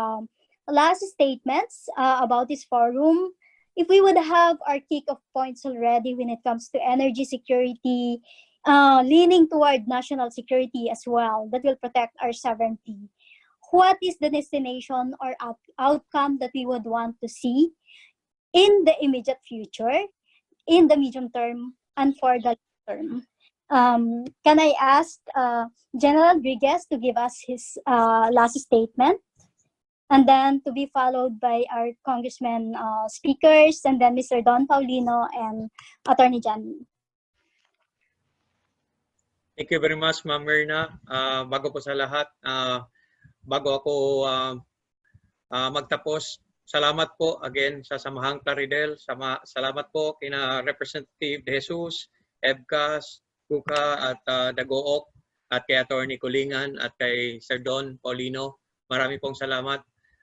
last statements about this forum. If we would have our kick-off points already when it comes to energy security, leaning toward national security as well, that will protect our sovereignty. What is the destination or outcome that we would want to see in the immediate future, in the medium term, and for the long term? Can I ask General Rodriguez to give us his last statement, and then to be followed by our congressman speakers, and then Mr. Don Paulino and Attorney Janine. Thank you very much, Ma'am Myrna. Bago po sa lahat, bago ako magtapos, salamat po again sa Samahang Plaridel. Salamat po kina Representative De Jesus, 𝐒𝐿𝐽𝐜𝐲, at Dagook, at kay Attorney Kulingan, at kay Sir Don Paulino. Marami pong salamat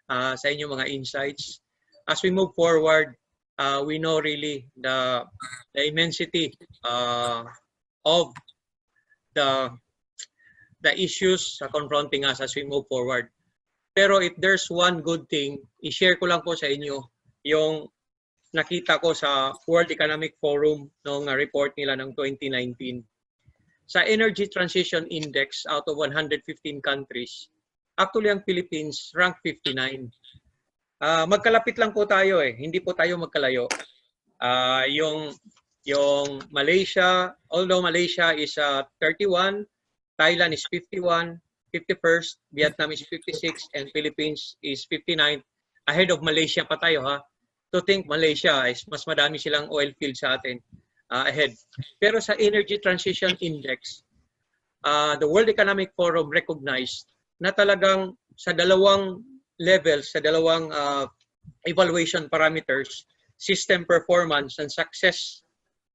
sa inyong mga insights. As we move forward, we know really the immensity of the issues confronting us as we move forward. Pero if there's one good thing, i-share ko lang po sa inyo yung nakita ko sa World Economic Forum noong report nila ng 2019. Sa Energy Transition Index out of 115 countries, actually ang Philippines rank 59. Magkalapit lang po tayo hindi po tayo magkalayo. Yung Malaysia, although Malaysia is 31, Thailand is 51, 51st, Vietnam is 56, and Philippines is 59. Ahead of Malaysia pa tayo To think Malaysia is mas madami silang oil field sa atin ahead. Pero sa Energy Transition Index, the World Economic Forum recognized na talagang sa dalawang levels, sa dalawang evaluation parameters, system performance and success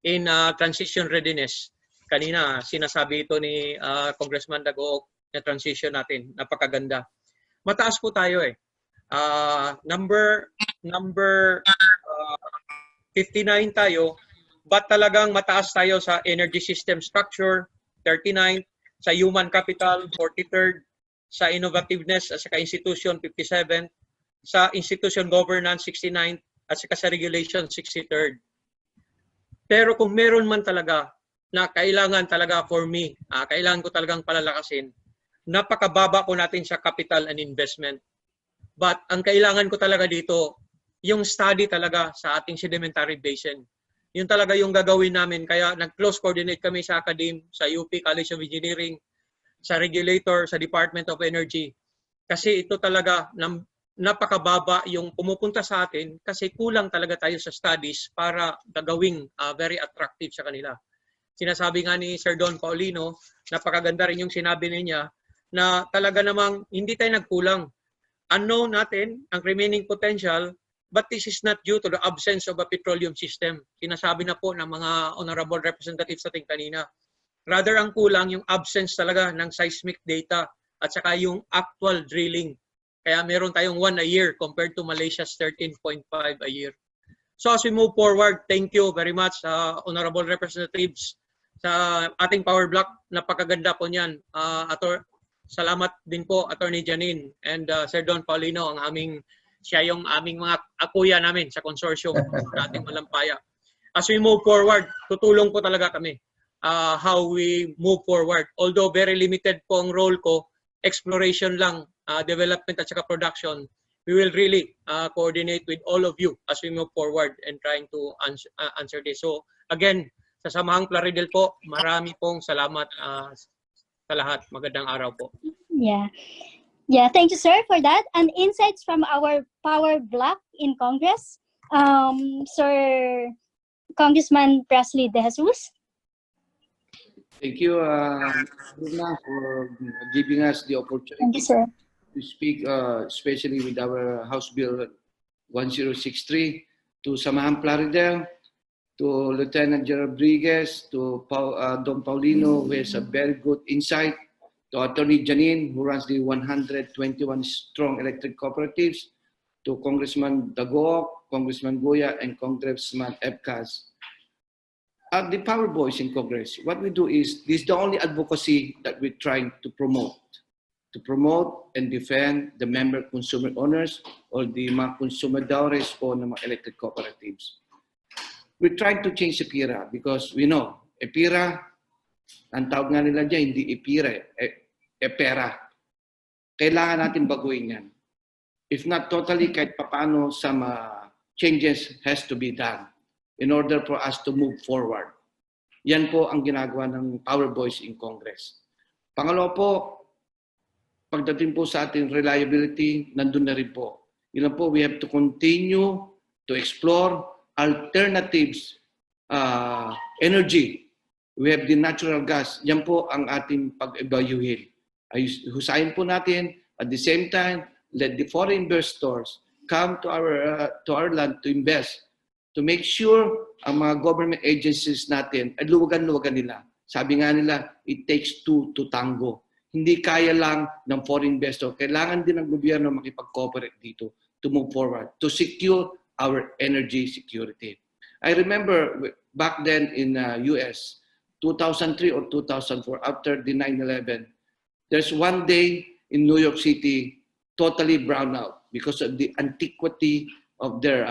in transition readiness. Kanina, sinasabi ito ni Congressman Dagook na transition natin. Napakaganda. Mataas po tayo Number 59 tayo, but talagang mataas tayo sa energy system structure, 39, sa human capital, 43rd, sa innovativeness at saka institution, 57, sa institution governance, 69, at saka sa regulation, 63rd. Pero kung meron man talaga na kailangan talaga for me, kailangan ko talagang palalakasin, napakababa ko natin sa capital and investment. But ang kailangan ko talaga dito, yung study talaga sa ating sedimentary basin. Yun talaga yung gagawin namin. Kaya nag-close coordinate kami sa academe, sa UP College of Engineering, sa regulator, sa Department of Energy. Kasi ito talaga, napakababa yung pumupunta sa atin kasi kulang talaga tayo sa studies para gagawing very attractive sa kanila. Sinasabi nga ni Sir Don Paulino, napakaganda rin yung sinabi niya na talaga namang hindi tayo nagkulang. Unknown natin ang remaining potential, but this is not due to the absence of a petroleum system. Sinasabi na po ng mga honorable representatives sa ating kanina. Rather, ang kulang yung absence talaga ng seismic data at saka yung actual drilling. Kaya meron tayong 1 a year compared to Malaysia's 13.5 a year. So as we move forward, thank you very much, honorable representatives sa ating power block. Napakaganda po niyan. Salamat din po, Attorney Janine and Sir Don Paulino, siya yung aming mga akuya namin sa consortium ng ating Malampaya. As we move forward, tutulong po talaga kami how we move forward. Although very limited po ang role ko, exploration lang, development at saka production, we will really coordinate with all of you as we move forward and trying to answer this. So again, sa Samahang Plaridel po, marami pong salamat sa lahat. Magandang araw po. Yeah, thank you, sir, for that. And insights from our power block in Congress, Sir Congressman Presley De Jesus. Thank you, Luna, for giving us the opportunity. Thank you, sir. To speak, especially with our House Bill 1063, to Samahang Plaridel, to Lieutenant General Brigues, to Don Paulino, who has a very good insight, to Attorney Janine, who runs the 121 strong electric cooperatives, to Congressman 𝐒𝐲𝐞𝐽𝐲, Congressman 𝐒𝐲𝐽𝐲, and Congressman 𝐹𝑜𝑟𝑢𝑚. The Power Boys in Congress, what we do is, this is the only advocacy that we're trying to promote and defend the member consumer owners or the mga consumadores o ng mga electric cooperatives. We're trying to change EPIRA because we know, EPIRA, ang tawag nga nila dyan, hindi EPIRA, EPERA. Kailangan natin baguhin yan. If not totally, kahit paano some changes has to be done in order for us to move forward. Yan po ang ginagawa ng Power Boys in Congress. Pangalawa po, pagdating po sa ating reliability, nandun na rin po. Yun po, we have to continue to explore alternatives energy. We have the natural gas. Yan po ang ating pag-evaluate. Husayin po natin, at the same time, let the foreign investors come to our land to invest, to make sure ang mga government agencies natin ay luwagan-luwagan nila. Sabi nga nila, it takes two to tango. Hindi kaya lang ng foreign investor. Kailangan din ng gobyerno makipag-cooperate dito to move forward, to secure our energy security. I remember back then in US, 2003 or 2004, after the 9/11, there's one day in New York City, totally brown out because of the antiquity of their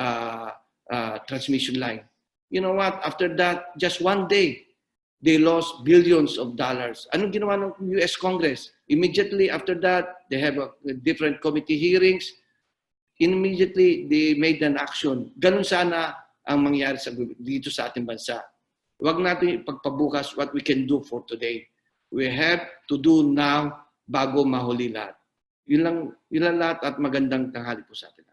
transmission line. You know what? After that, just one day, they lost billions of dollars. Anong ginawa ng US Congress? Immediately after that, they have different committee hearings. Immediately, they made an action. Ganun sana ang mangyari dito sa ating bansa. Huwag natin ipagpabukas what we can do for today. We have to do now bago mahuli lahat. Yun lang lahat at magandang tanghali po sa atin.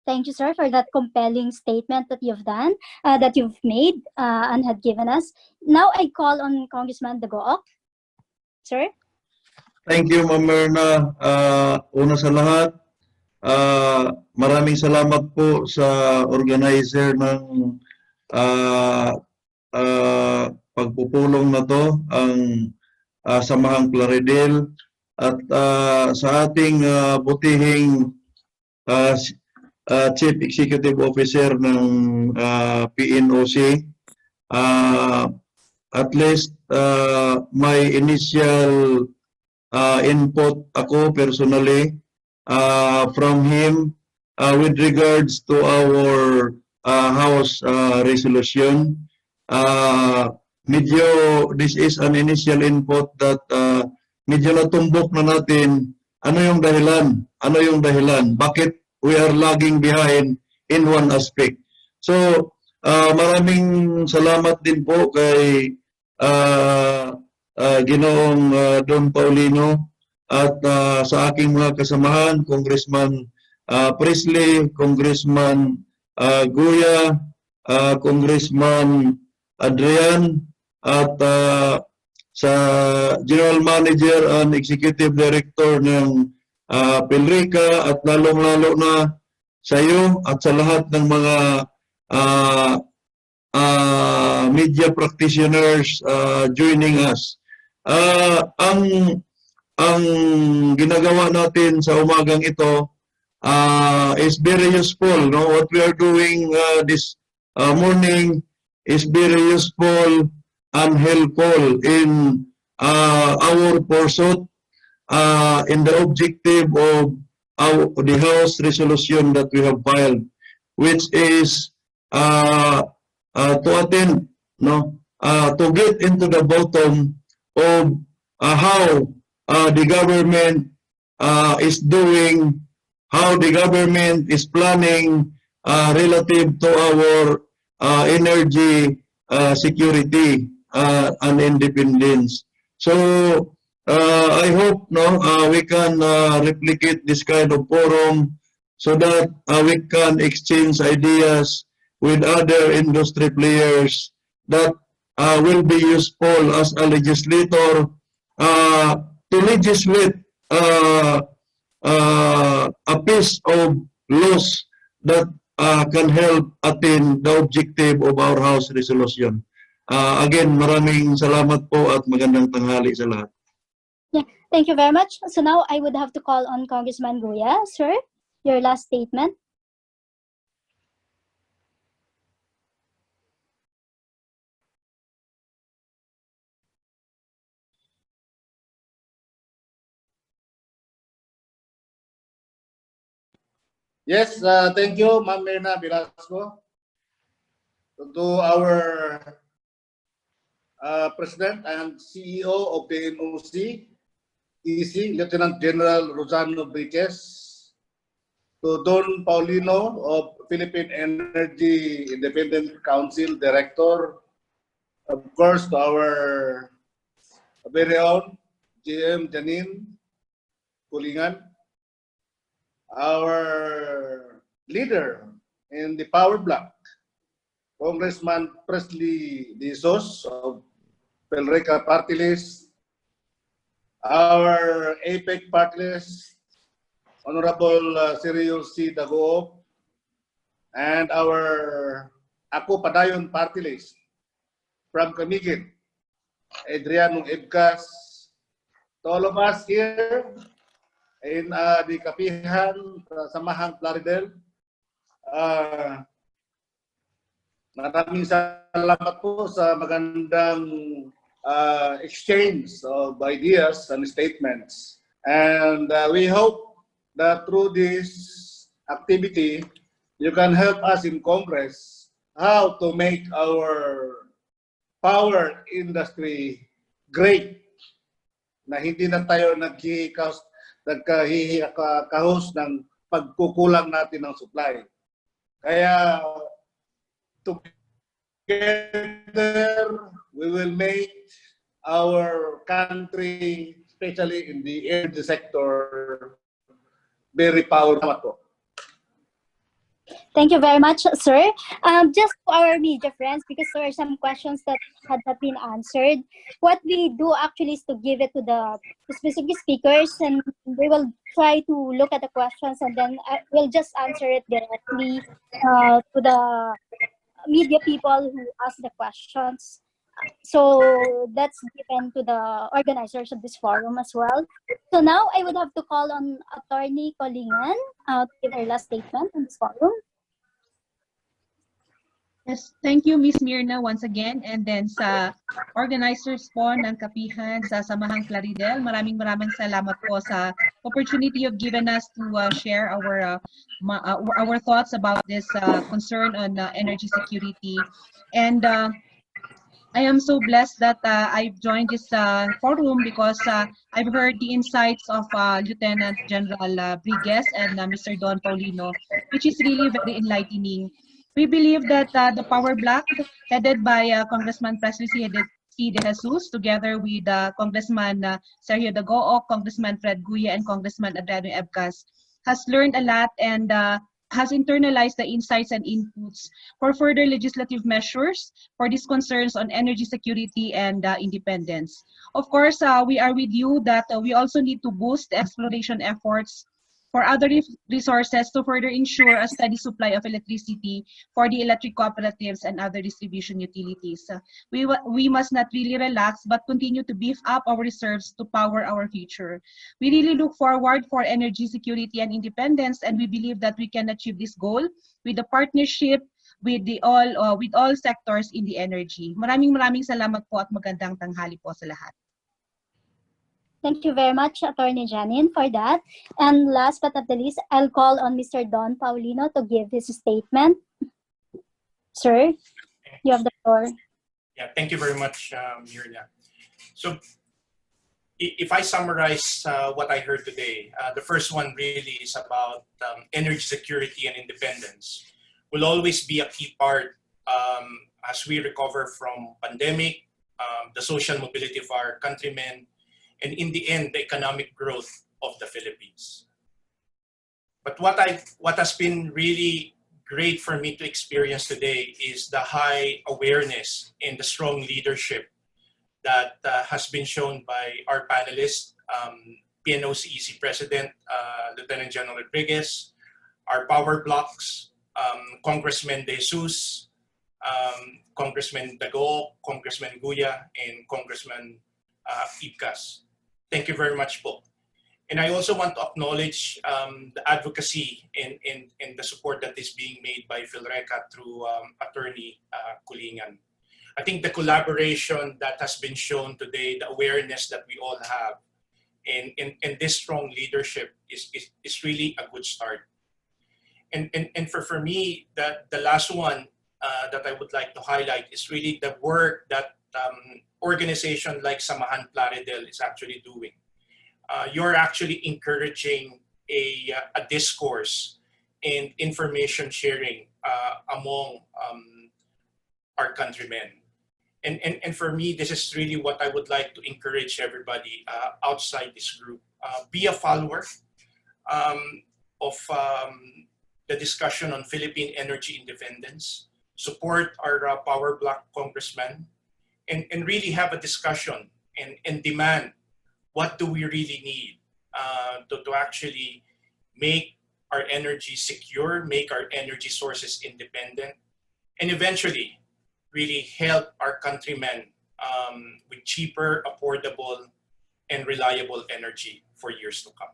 Thank you, sir, for that compelling statement that you've done, that you've made and had given us. Now I call on Congressman 𝐒𝐲𝐞𝐽𝑗𝐲. Sir? Thank you, Ma'am Myrna. Una sa lahat, maraming salamat po sa organizer ng pagpupulong na to, ang Samahang Plaridel, at sa ating butihing Chief Executive Officer ng PNOC. At least my initial input ako personally from him with regards to our House resolution. Medyo this is an initial input that medyo natumbok na natin ano yung dahilan, bakit we are lagging behind in one aspect. So maraming salamat din po kay Ginoong Don Paulino at sa aking mga kasamahan, Congressman Presley, Congressman Guya, Congressman Adrian, at sa General Manager and Executive Director ng PhilReCa, at lalong-lalo na sa iyo at sa lahat ng mga media practitioners joining us. Ang ginagawa natin sa umagang ito is very useful. No? What we are doing this morning is very useful and helpful in our pursuit in the objective of the House resolution that we have filed, which is to attend, no, to get into the bottom of how the government is doing, how the government is planning relative to our energy security and independence. So I hope we can replicate this kind of forum so that we can exchange ideas with other industry players that will be useful as a legislator to legislate a piece of laws that can help attain the objective of our House resolution. Again, maraming salamat po at magandang tanghali sa lahat. Yeah, thank you very much. So now I would have to call on Congressman Guya. Sir, your last statement. Yes, thank you, Ma'am Mirna Velasco. To our President and CEO of the NOC, EC, Lieutenant General Rosano Briquez, to Don Paulino of Philippine Energy Independent Council Director, of course, to our very own GM Janine Kulingan, our leader in the power block, Congressman Presley Dizos of PhilReCa Party List, our APEC Party List, Honorable 𝐒𝐿𝐲𝐶, and our Ako Padayon Party List from Camiguin, Adriano Ibcas, to all of us here in the Kapihan, Samahang Plaridel. Maraming salamat po sa magandang exchange of ideas and statements. And we hope that through this activity, you can help us in Congress how to make our power industry great, na hindi na tayo nagkahus ng pagkukulang natin ng supply. Kaya together we will make our country, especially in the energy sector, very powerful. Thank you very much, sir. Just to our media friends, because there are some questions that had not been answered, what we do actually is to give it to the specific speakers, and we will try to look at the questions, and then we'll just answer it directly to the media people who ask the questions. So that's given to the organizers of this forum as well. So now I would have to call on Attorney 𝐒𝐿𝐼𝐻 to give her last statement on this forum. Yes, thank you, Miss Mirna, once again. And then sa organizers po ng kapihan sa Samahang Plaridel, maraming salamat po sa opportunity you've given us to share our thoughts about this concern on energy security. And I am so blessed that I've joined this forum because I've heard the insights of Lieutenant General Brigues and Mr. Don Paulino, which is really very enlightening. We believe that the power block headed by Congressman Presley 𝐒𝐮𝐿𝐼𝐻𝐢𝐜 Congressman together with Congressman 𝐒𝐮𝐞𝐳𝐲, Congressman Fred Guya, and Congressman 𝐒𝐮𝐻𝐢𝐜𝐢𝐞𝐳𝐲 has learned a lot and has internalized the insights and inputs for further legislative measures for these concerns on energy security and independence. Of course, we are with you that we also need to boost the exploration efforts for other resources to further ensure a steady supply of electricity for the electric cooperatives and other distribution utilities. We must not really relax but continue to beef up our reserves to power our future. We really look forward for energy security and independence, and we believe that we can achieve this goal with the partnership with all sectors in the energy. Maraming salamat po at magandang tanghali po sa lahat. Thank you very much, Attorney Janine, for that. And last but not the least, I'll call on Mr. Don Paulino to give his statement. Sir, you have the floor. Yeah, thank you very much, Mirna. So if I summarize what I heard today, the first one really is about energy security and independence. Will always be a key part as we recover from pandemic, the social mobility of our countrymen, and in the end, the economic growth of the Philippines. But what has been really great for me to experience today is the high awareness and the strong leadership that has been shown by our panelists, PNOC EC President, Lieutenant General Rodriguez, our power blocks, Congressman De Jesus, Congressman 𝐒𝐲, Congressman Guya, and Congressman 𝐒𝐿𝐼𝐻𝐢𝐜𝐳𝐲. Thank you very much, po. And I also want to acknowledge the advocacy and the support that is being made by PhilReca through Attorney 𝐒𝐿𝐼𝐻. I think the collaboration that has been shown today, the awareness that we all have, and this strong leadership is really a good start. And for me, the last one that I would like to highlight is really the work that organization like Samahang Plaridel is actually doing. You're actually encouraging a discourse and information sharing among our countrymen. And for me, this is really what I would like to encourage everybody outside this group. Be a follower of the discussion on Philippine energy independence, support our power block congressmen, and really have a discussion and demand what do we really need to actually make our energy secure, make our energy sources independent, and eventually really help our countrymen with cheaper, affordable, and reliable energy for years to come.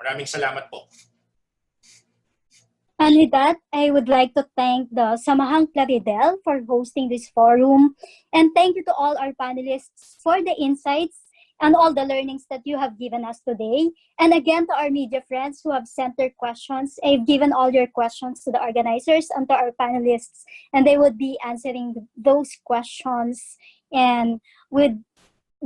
Maraming salamat po. And with that, I would like to thank the Samahang Plaridel for hosting this forum. And thank you to all our panelists for the insights and all the learnings that you have given us today. And again, to our media friends who have sent their questions, I've given all your questions to the organizers and to our panelists, and they would be answering those questions and would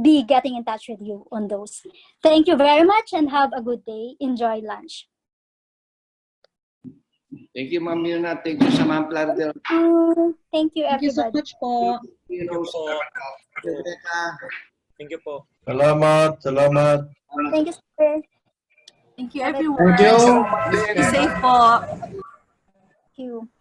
be getting in touch with you on those. Thank you very much and have a good day. Enjoy lunch. Thank you, Ma'am Mirna. Thank you, Samahang Plaridel. Thank you, Thank you so everybody. much po. Thank you po. Salamat. Thank you, sir. Thank you, Have a- everyone. Thank you. Be safe po. Thank you.